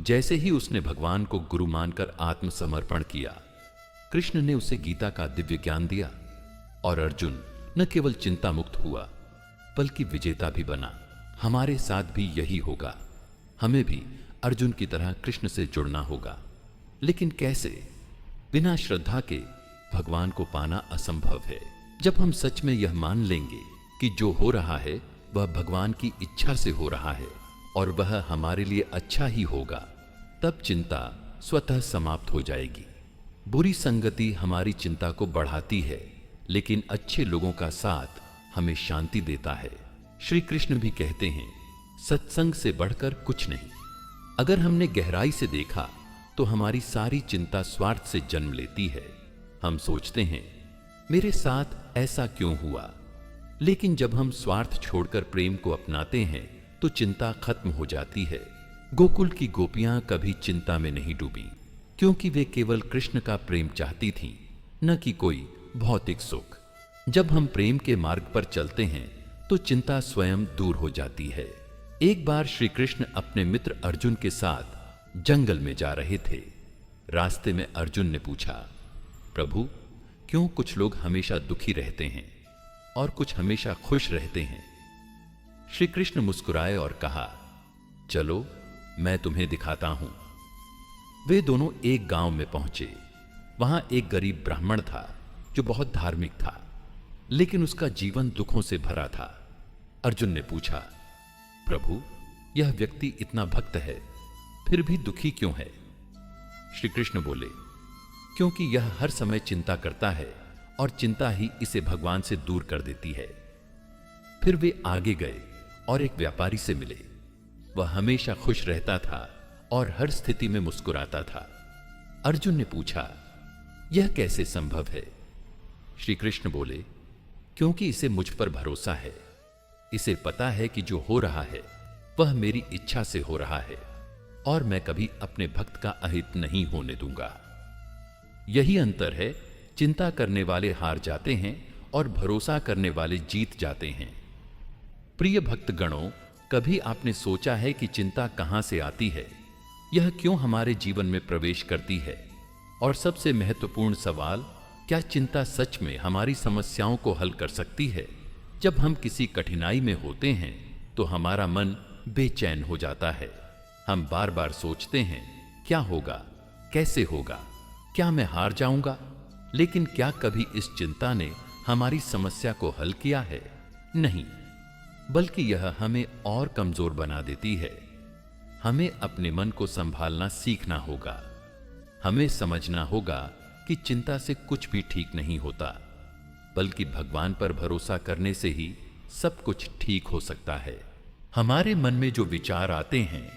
Speaker 1: जैसे ही उसने भगवान को गुरु मानकर आत्मसमर्पण किया, कृष्ण ने उसे गीता का दिव्य ज्ञान दिया और अर्जुन न केवल चिंता मुक्त हुआ बल्कि विजेता भी बना। हमारे साथ भी यही होगा। हमें भी अर्जुन की तरह कृष्ण से जुड़ना होगा। लेकिन कैसे? बिना श्रद्धा के भगवान को पाना असंभव है। जब हम सच में यह मान लेंगे कि जो हो रहा है वह भगवान की इच्छा से हो रहा है और वह हमारे लिए अच्छा ही होगा, तब चिंता स्वतः समाप्त हो जाएगी। बुरी संगति हमारी चिंता को बढ़ाती है, लेकिन अच्छे लोगों का साथ हमें शांति देता है। श्री कृष्ण भी कहते हैं, सत्संग से बढ़कर कुछ नहीं। अगर हमने गहराई से देखा तो हमारी सारी चिंता स्वार्थ से जन्म लेती है। हम सोचते हैं, मेरे साथ ऐसा क्यों हुआ? लेकिन जब हम स्वार्थ छोड़कर प्रेम को अपनाते हैं तो चिंता खत्म हो जाती है। गोकुल की गोपियां कभी चिंता में नहीं डूबी, क्योंकि वे केवल कृष्ण का प्रेम चाहती थीं, न कि कोई भौतिक सुख। जब हम प्रेम के मार्ग पर चलते हैं तो चिंता स्वयं दूर हो जाती है। एक बार श्री कृष्ण अपने मित्र अर्जुन के साथ जंगल में जा रहे थे। रास्ते में अर्जुन ने पूछा, प्रभु, क्यों कुछ लोग हमेशा दुखी रहते हैं और कुछ हमेशा खुश रहते हैं? श्री कृष्ण मुस्कुराए और कहा, चलो मैं तुम्हें दिखाता हूं। वे दोनों एक गांव में पहुंचे। वहां एक गरीब ब्राह्मण था जो बहुत धार्मिक था, लेकिन उसका जीवन दुखों से भरा था। अर्जुन ने पूछा, प्रभु, यह व्यक्ति इतना भक्त है, फिर भी दुखी क्यों है? श्री कृष्ण बोले, क्योंकि यह हर समय चिंता करता है और चिंता ही इसे भगवान से दूर कर देती है। फिर वे आगे गए और एक व्यापारी से मिले। वह हमेशा खुश रहता था और हर स्थिति में मुस्कुराता था। अर्जुन ने पूछा, यह कैसे संभव है? श्री कृष्ण बोले, क्योंकि इसे मुझ पर भरोसा है। इसे पता है कि जो हो रहा है वह मेरी इच्छा से हो रहा है और मैं कभी अपने भक्त का अहित नहीं होने दूंगा। यही अंतर है। चिंता करने वाले हार जाते हैं और भरोसा करने वाले जीत जाते हैं। प्रिय भक्त गणों, कभी आपने सोचा है कि चिंता कहां से आती है? यह क्यों हमारे जीवन में प्रवेश करती है? और सबसे महत्वपूर्ण सवाल, क्या चिंता सच में हमारी समस्याओं को हल कर सकती है? जब हम किसी कठिनाई में होते हैं तो हमारा मन बेचैन हो जाता है। हम बार बार सोचते हैं, क्या होगा, कैसे होगा, क्या मैं हार जाऊंगा? लेकिन क्या कभी इस चिंता ने हमारी समस्या को हल किया है? नहीं, बल्कि यह हमें और कमजोर बना देती है। हमें अपने मन को संभालना सीखना होगा। हमें समझना होगा कि चिंता से कुछ भी ठीक नहीं होता, बल्कि भगवान पर भरोसा करने से ही सब कुछ ठीक हो सकता है। हमारे मन में जो विचार आते हैं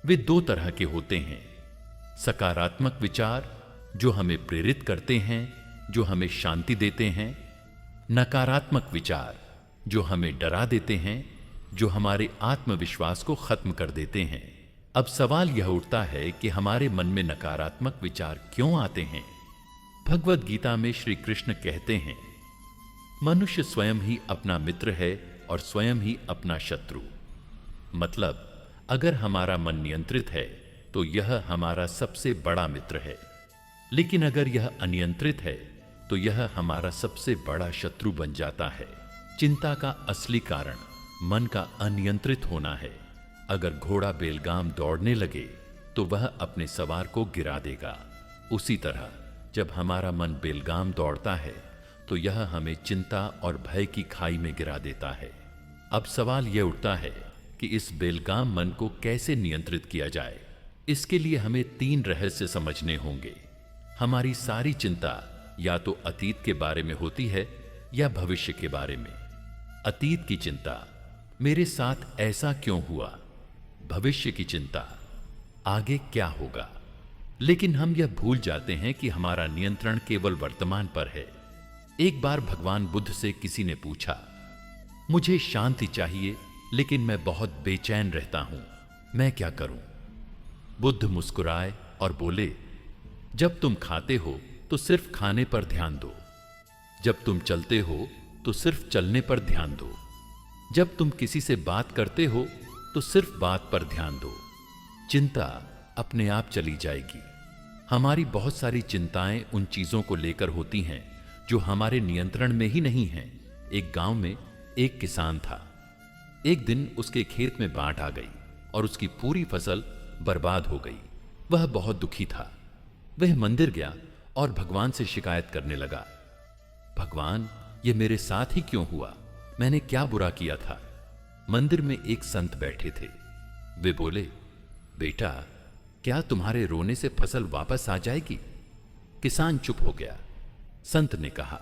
Speaker 1: वे दो तरह के होते हैं। सकारात्मक विचार जो हमें प्रेरित करते हैं, जो हमें शांति देते हैं। नकारात्मक विचार जो हमें डरा देते हैं, जो हमारे आत्मविश्वास को खत्म कर देते हैं। अब सवाल यह उठता है कि हमारे मन में नकारात्मक विचार क्यों आते हैं। भगवत गीता में श्री कृष्ण कहते हैं, मनुष्य स्वयं ही अपना मित्र है और स्वयं ही अपना शत्रु। मतलब अगर हमारा मन नियंत्रित है तो यह हमारा सबसे बड़ा मित्र है, लेकिन अगर यह अनियंत्रित है तो यह हमारा सबसे बड़ा शत्रु बन जाता है। चिंता का असली कारण मन का अनियंत्रित होना है। अगर घोड़ा बेलगाम दौड़ने लगे तो वह अपने सवार को गिरा देगा। उसी तरह जब हमारा मन बेलगाम दौड़ता है तो यह हमें चिंता और भय की खाई में गिरा देता है। अब सवाल यह उठता है कि इस बेलगाम मन को कैसे नियंत्रित किया जाए। इसके लिए हमें 3 रहस्य समझने होंगे। हमारी सारी चिंता या तो अतीत के बारे में होती है या भविष्य के बारे में। अतीत की चिंता, मेरे साथ ऐसा क्यों हुआ। भविष्य की चिंता, आगे क्या होगा। लेकिन हम यह भूल जाते हैं कि हमारा नियंत्रण केवल वर्तमान पर है। एक बार भगवान बुद्ध से किसी ने पूछा, मुझे शांति चाहिए लेकिन मैं बहुत बेचैन रहता हूं, मैं क्या करूं। बुद्ध मुस्कुराए और बोले, जब तुम खाते हो तो सिर्फ खाने पर ध्यान दो, जब तुम चलते हो तो सिर्फ चलने पर ध्यान दो, जब तुम किसी से बात करते हो तो सिर्फ बात पर ध्यान दो। चिंता अपने आप चली जाएगी। हमारी बहुत सारी चिंताएं उन चीजों को लेकर होती हैं जो हमारे नियंत्रण में ही नहीं हैं। एक गांव में एक किसान था। एक दिन उसके खेत में बाढ़ आ गई और उसकी पूरी फसल बर्बाद हो गई। वह बहुत दुखी था। वह मंदिर गया और भगवान से शिकायत करने लगा, भगवान, ये मेरे साथ ही क्यों हुआ, मैंने क्या बुरा किया था। मंदिर में एक संत बैठे थे। वे बोले, बेटा, क्या तुम्हारे रोने से फसल वापस आ जाएगी। किसान चुप हो गया। संत ने कहा,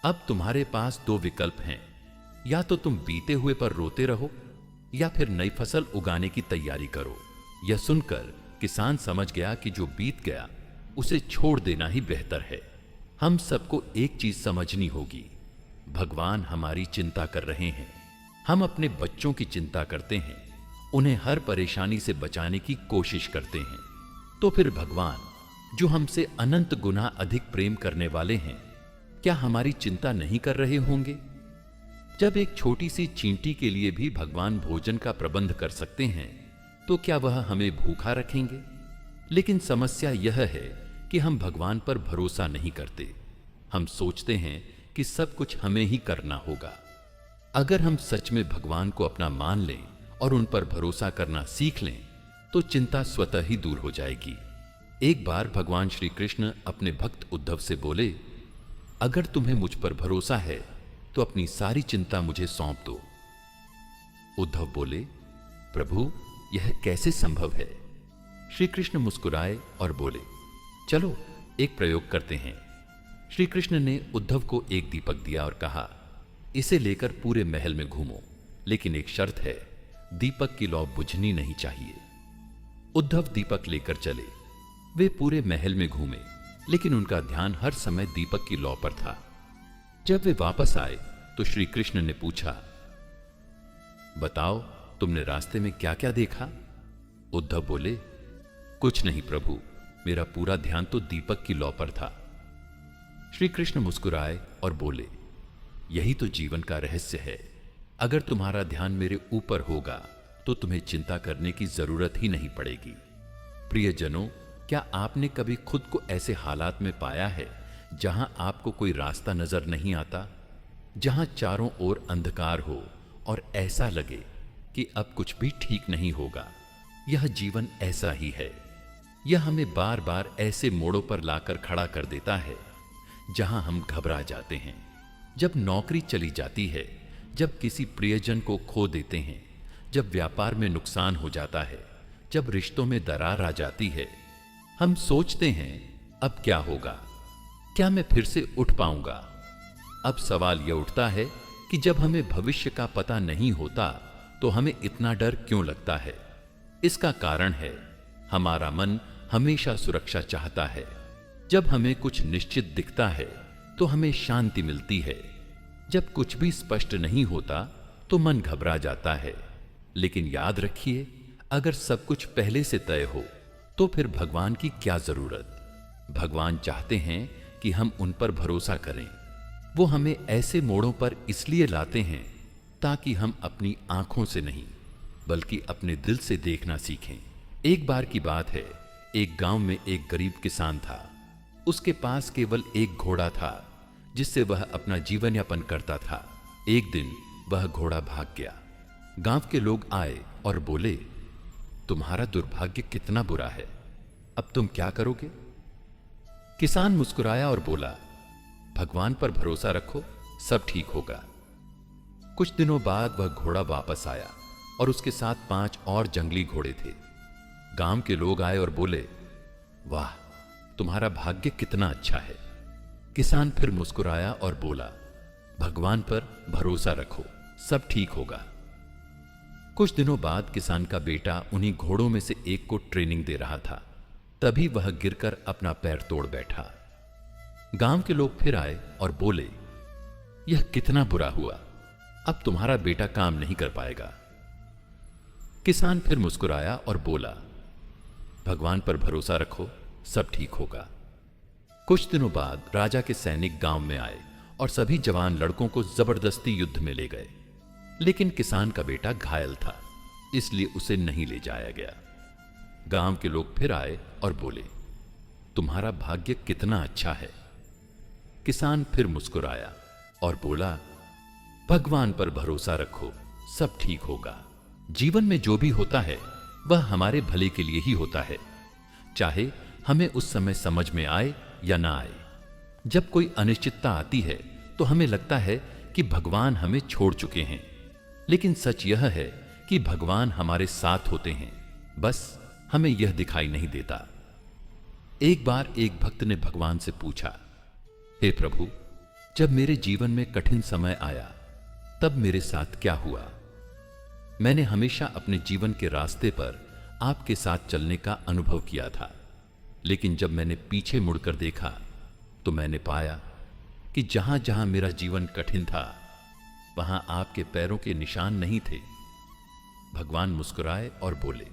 Speaker 1: अब तुम्हारे पास 2 विकल्प हैं, या तो तुम बीते हुए पर रोते रहो या फिर नई फसल उगाने की तैयारी करो। यह सुनकर किसान समझ गया कि जो बीत गया उसे छोड़ देना ही बेहतर है। हम सबको एक चीज समझनी होगी, भगवान हमारी चिंता कर रहे हैं। हम अपने बच्चों की चिंता करते हैं, उन्हें हर परेशानी से बचाने की कोशिश करते हैं, तो फिर भगवान जो हमसे अनंत गुना अधिक प्रेम करने वाले हैं, क्या हमारी चिंता नहीं कर रहे होंगे। जब एक छोटी सी चींटी के लिए भी भगवान भोजन का प्रबंध कर सकते हैं, तो क्या वह हमें भूखा रखेंगे। लेकिन समस्या यह है कि हम भगवान पर भरोसा नहीं करते। हम सोचते हैं कि सब कुछ हमें ही करना होगा। अगर हम सच में भगवान को अपना मान लें और उन पर भरोसा करना सीख लें तो चिंता स्वतः ही दूर हो जाएगी। एक बार भगवान श्री कृष्ण अपने भक्त उद्धव से बोले, अगर तुम्हें मुझ पर भरोसा है तो अपनी सारी चिंता मुझे सौंप दो। उद्धव बोले, प्रभु, यह कैसे संभव है। श्री कृष्ण मुस्कुराए और बोले, चलो एक प्रयोग करते हैं। श्री कृष्ण ने उद्धव को एक दीपक दिया और कहा, इसे लेकर पूरे महल में घूमो, लेकिन एक शर्त है, दीपक की लौ बुझनी नहीं चाहिए। उद्धव दीपक लेकर चले। वे पूरे महल में घूमे, लेकिन उनका ध्यान हर समय दीपक की लौ पर था। जब वे वापस आए तो श्री कृष्ण ने पूछा, बताओ, तुमने रास्ते में क्या क्या देखा। उद्धव बोले, कुछ नहीं प्रभु, मेरा पूरा ध्यान तो दीपक की लौ पर था। श्री कृष्ण मुस्कुराए और बोले, यही तो जीवन का रहस्य है। अगर तुम्हारा ध्यान मेरे ऊपर होगा तो तुम्हें चिंता करने की जरूरत ही नहीं पड़ेगी। प्रियजनों, क्या आपने कभी खुद को ऐसे हालात में पाया है जहां आपको कोई रास्ता नजर नहीं आता, जहां चारों ओर अंधकार हो और ऐसा लगे कि अब कुछ भी ठीक नहीं होगा। यह जीवन ऐसा ही है। यह हमें बार बार ऐसे मोड़ों पर लाकर खड़ा कर देता है जहां हम घबरा जाते हैं। जब नौकरी चली जाती है, जब किसी प्रियजन को खो देते हैं, जब व्यापार में नुकसान हो जाता है, जब रिश्तों में दरार आ जाती है, हम सोचते हैं अब क्या होगा, क्या मैं फिर से उठ पाऊंगा। अब सवाल यह उठता है कि जब हमें भविष्य का पता नहीं होता तो हमें इतना डर क्यों लगता है। इसका कारण है, हमारा मन हमेशा सुरक्षा चाहता है। जब हमें कुछ निश्चित दिखता है तो हमें शांति मिलती है। जब कुछ भी स्पष्ट नहीं होता तो मन घबरा जाता है। लेकिन याद रखिए, अगर सब कुछ पहले से तय हो तो फिर भगवान की क्या जरूरत। भगवान चाहते हैं कि हम उन पर भरोसा करें। वो हमें ऐसे मोड़ों पर इसलिए लाते हैं ताकि हम अपनी आंखों से नहीं बल्कि अपने दिल से देखना सीखें। एक बार की बात है, एक गांव में एक गरीब किसान था। उसके पास केवल एक घोड़ा था जिससे वह अपना जीवन यापन करता था। एक दिन वह घोड़ा भाग गया। गांव के लोग आए और बोले, तुम्हारा दुर्भाग्य कितना बुरा है, अब तुम क्या करोगे? किसान मुस्कुराया और बोला, भगवान पर भरोसा रखो, सब ठीक होगा। कुछ दिनों बाद वह घोड़ा वापस आया और उसके साथ 5 और जंगली घोड़े थे। गांव के लोग आए और बोले, वाह, तुम्हारा भाग्य कितना अच्छा है। किसान फिर मुस्कुराया और बोला, भगवान पर भरोसा रखो, सब ठीक होगा। कुछ दिनों बाद किसान का बेटा उन्हीं घोड़ों में से एक को ट्रेनिंग दे रहा था। तभी वह गिरकर अपना पैर तोड़ बैठा। गांव के लोग फिर आए और बोले, यह कितना बुरा हुआ, अब तुम्हारा बेटा काम नहीं कर पाएगा। किसान फिर मुस्कुराया और बोला, भगवान पर भरोसा रखो, सब ठीक होगा। कुछ दिनों बाद राजा के सैनिक गांव में आए और सभी जवान लड़कों को जबरदस्ती युद्ध में ले गए। लेकिन किसान का बेटा घायल था, इसलिए उसे नहीं ले जाया गया। गांव के लोग फिर आए और बोले, तुम्हारा भाग्य कितना अच्छा है। किसान फिर मुस्कुराया और बोला, भगवान पर भरोसा रखो, सब ठीक होगा। जीवन में जो भी होता है वह हमारे भले के लिए ही होता है, चाहे हमें उस समय समझ में आए या ना आए। जब कोई अनिश्चितता आती है तो हमें लगता है कि भगवान हमें छोड़ चुके हैं, लेकिन सच यह है कि भगवान हमारे साथ होते हैं, बस हमें यह दिखाई नहीं देता। एक बार एक भक्त ने भगवान से पूछा, हे प्रभु, जब मेरे जीवन में कठिन समय आया तब मेरे साथ क्या हुआ? मैंने हमेशा अपने जीवन के रास्ते पर आपके साथ चलने का अनुभव किया था, लेकिन जब मैंने पीछे मुड़कर देखा तो मैंने पाया कि जहां जहां मेरा जीवन कठिन था वहां आपके पैरों के निशान नहीं थे। भगवान मुस्कुराए और बोले,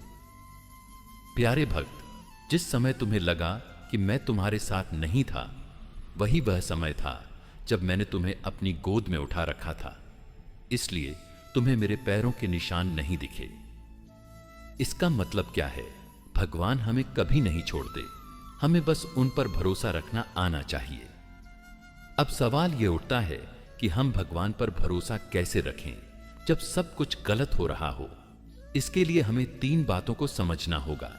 Speaker 1: प्यारे भक्त, जिस समय तुम्हें लगा कि मैं तुम्हारे साथ नहीं था, वही वह समय था जब मैंने तुम्हें अपनी गोद में उठा रखा था, इसलिए तुम्हें मेरे पैरों के निशान नहीं दिखे। इसका मतलब क्या है? भगवान हमें कभी नहीं छोड़ते, हमें बस उन पर भरोसा रखना आना चाहिए। अब सवाल यह उठता है कि हम भगवान पर भरोसा कैसे रखें जब सब कुछ गलत हो रहा हो। इसके लिए हमें 3 बातों को समझना होगा।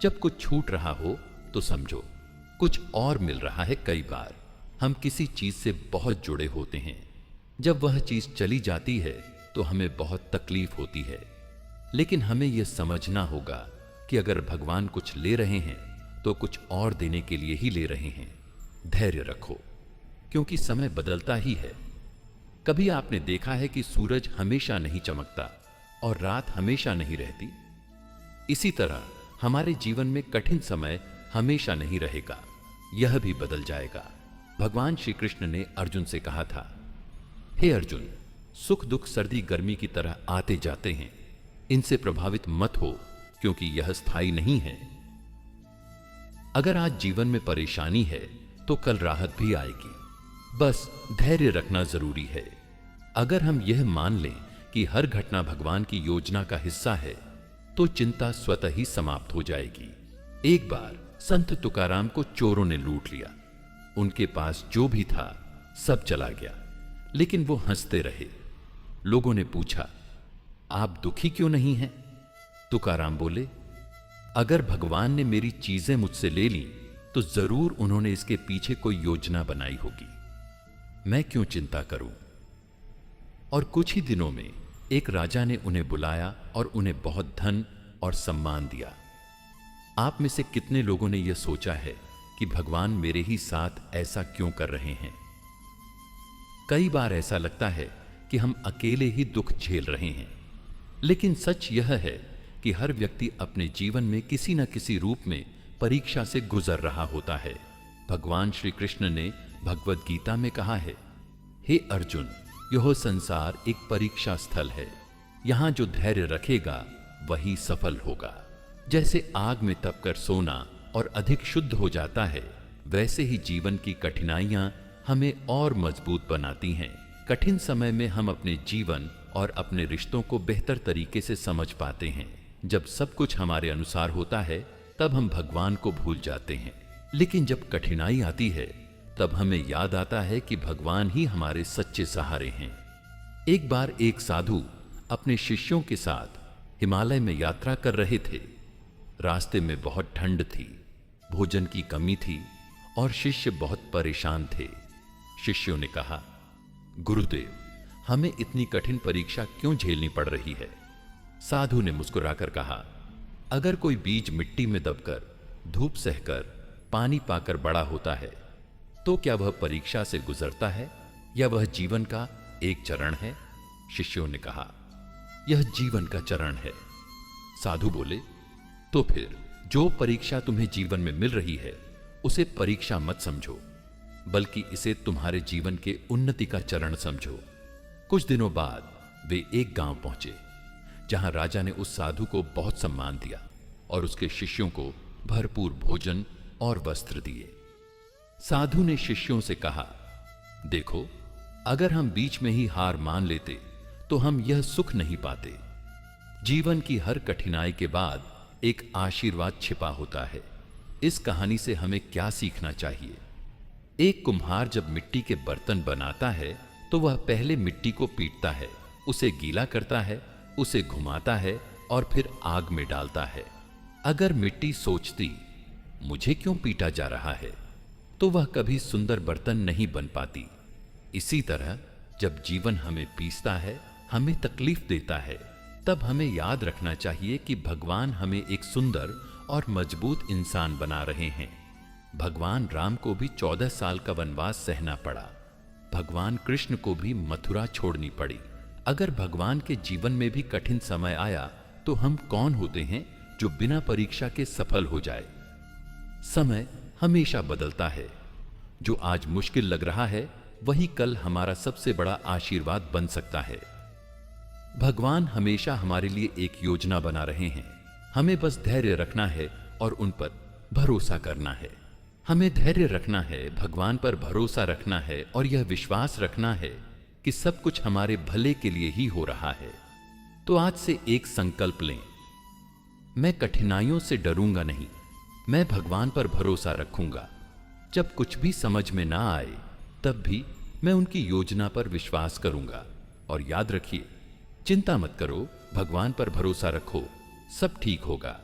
Speaker 1: जब कुछ छूट रहा हो तो समझो कुछ और मिल रहा है। कई बार हम किसी चीज से बहुत जुड़े होते हैं, जब वह चीज चली जाती है तो हमें बहुत तकलीफ होती है, लेकिन हमें यह समझना होगा कि अगर भगवान कुछ ले रहे हैं तो कुछ और देने के लिए ही ले रहे हैं। धैर्य रखो, क्योंकि समय बदलता ही है। कभी आपने देखा है कि सूरज हमेशा नहीं चमकता और रात हमेशा नहीं रहती? इसी तरह हमारे जीवन में कठिन समय हमेशा नहीं रहेगा, यह भी बदल जाएगा। भगवान श्री कृष्ण ने अर्जुन से कहा था, हे अर्जुन, सुख दुख सर्दी गर्मी की तरह आते जाते हैं, इनसे प्रभावित मत हो, क्योंकि यह स्थायी नहीं है। अगर आज जीवन में परेशानी है तो कल राहत भी आएगी, बस धैर्य रखना जरूरी है। अगर हम यह मान लें कि हर घटना भगवान की योजना का हिस्सा है तो चिंता स्वतः ही समाप्त हो जाएगी। एक बार संत तुकाराम को चोरों ने लूट लिया। उनके पास जो भी था सब चला गया, लेकिन वो हंसते रहे। लोगों ने पूछा, आप दुखी क्यों नहीं हैं? तुकाराम बोले, अगर भगवान ने मेरी चीजें मुझसे ले ली तो जरूर उन्होंने इसके पीछे कोई योजना बनाई होगी, मैं क्यों चिंता करूं? और कुछ ही दिनों में एक राजा ने उन्हें बुलाया और उन्हें बहुत धन और सम्मान दिया। आप में से कितने लोगों ने यह सोचा है कि भगवान मेरे ही साथ ऐसा क्यों कर रहे हैं? कई बार ऐसा लगता है कि हम अकेले ही दुख झेल रहे हैं, लेकिन सच यह है कि हर व्यक्ति अपने जीवन में किसी न किसी रूप में परीक्षा से गुजर रहा होता है। भगवान श्री कृष्ण ने भगवद गीता में कहा है, हे अर्जुन, यह संसार एक परीक्षा स्थल है। यहां जो धैर्य रखेगा वही सफल होगा। जैसे आग में तपकर सोना और अधिक शुद्ध हो जाता है, वैसे ही जीवन की कठिनाइयां हमें और मजबूत बनाती हैं। कठिन समय में हम अपने जीवन और अपने रिश्तों को बेहतर तरीके से समझ पाते हैं। जब सब कुछ हमारे अनुसार होता है, तब हम भगवान को भूल जाते हैं। लेकिन जब कठिनाई आती है, तब हमें याद आता है कि भगवान ही हमारे सच्चे सहारे हैं। एक बार एक साधु अपने शिष्यों के साथ हिमालय में यात्रा कर रहे थे। रास्ते में बहुत ठंड थी, भोजन की कमी थी और शिष्य बहुत परेशान थे। शिष्यों ने कहा, गुरुदेव, हमें इतनी कठिन परीक्षा क्यों झेलनी पड़ रही है? साधु ने मुस्कुराकर कहा, अगर कोई बीज मिट्टी में दबकर, धूप सहकर, पानी पाकर बड़ा होता है, तो क्या वह परीक्षा से गुजरता है या वह जीवन का एक चरण है? शिष्यों ने कहा, यह जीवन का चरण है। साधु बोले, तो फिर जो परीक्षा तुम्हें जीवन में मिल रही है, उसे परीक्षा मत समझो, बल्कि इसे तुम्हारे जीवन के उन्नति का चरण समझो। कुछ दिनों बाद वे एक गांव पहुंचे, जहां राजा ने उस साधु को बहुत सम्मान दिया और उसके शिष्यों को भरपूर भोजन और वस्त्र दिए। साधु ने शिष्यों से कहा, देखो, अगर हम बीच में ही हार मान लेते तो हम यह सुख नहीं पाते। जीवन की हर कठिनाई के बाद एक आशीर्वाद छिपा होता है। इस कहानी से हमें क्या सीखना चाहिए? एक कुम्हार जब मिट्टी के बर्तन बनाता है, तो वह पहले मिट्टी को पीटता है, उसे गीला करता है, उसे घुमाता है और फिर आग में डालता है। अगर मिट्टी सोचती, मुझे क्यों पीटा जा रहा है, तो वह कभी सुंदर बर्तन नहीं बन पाती। इसी तरह जब जीवन हमें पीसता है, हमें तकलीफ देता है, तब हमें याद रखना चाहिए कि भगवान हमें एक सुंदर और मजबूत इंसान बना रहे हैं। भगवान राम को भी 14 साल का वनवास सहना पड़ा। भगवान कृष्ण को भी मथुरा छोड़नी पड़ी। अगर भगवान के जीवन में भी कठिन समय आया, तो हम कौन होते हैं जो बिना परीक्षा के सफल हो जाए? समय हमेशा बदलता है। जो आज मुश्किल लग रहा है, वही कल हमारा सबसे बड़ा आशीर्वाद बन सकता है। भगवान हमेशा हमारे लिए एक योजना बना रहे हैं। हमें बस धैर्य रखना है और उन पर भरोसा करना है। हमें धैर्य रखना है, भगवान पर भरोसा रखना है और यह विश्वास रखना है कि सब कुछ हमारे भले के लिए ही हो रहा है। तो आज से एक संकल्प लें, मैं कठिनाइयों से डरूंगा नहीं, मैं भगवान पर भरोसा रखूंगा। जब कुछ भी समझ में ना आए, तब भी मैं उनकी योजना पर विश्वास करूंगा। और याद रखिए, चिंता मत करो, भगवान पर भरोसा रखो, सब ठीक होगा।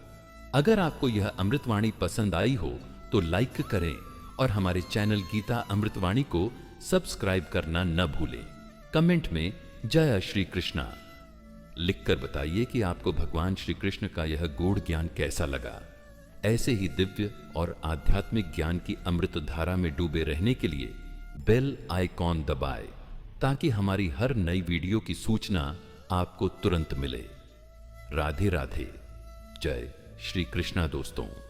Speaker 1: अगर आपको यह अमृतवाणी पसंद आई हो तो लाइक करें और हमारे चैनल गीता अमृतवाणी को सब्सक्राइब करना न भूलें। कमेंट में जय श्री कृष्णा लिखकर बताइए कि आपको भगवान श्री कृष्ण का यह गूढ़ ज्ञान कैसा लगा। ऐसे ही दिव्य और आध्यात्मिक ज्ञान की अमृत धारा में डूबे रहने के लिए बेल आइकॉन दबाएं, ताकि हमारी हर नई वीडियो की सूचना आपको तुरंत मिले। राधे राधे। जय श्री कृष्णा दोस्तों।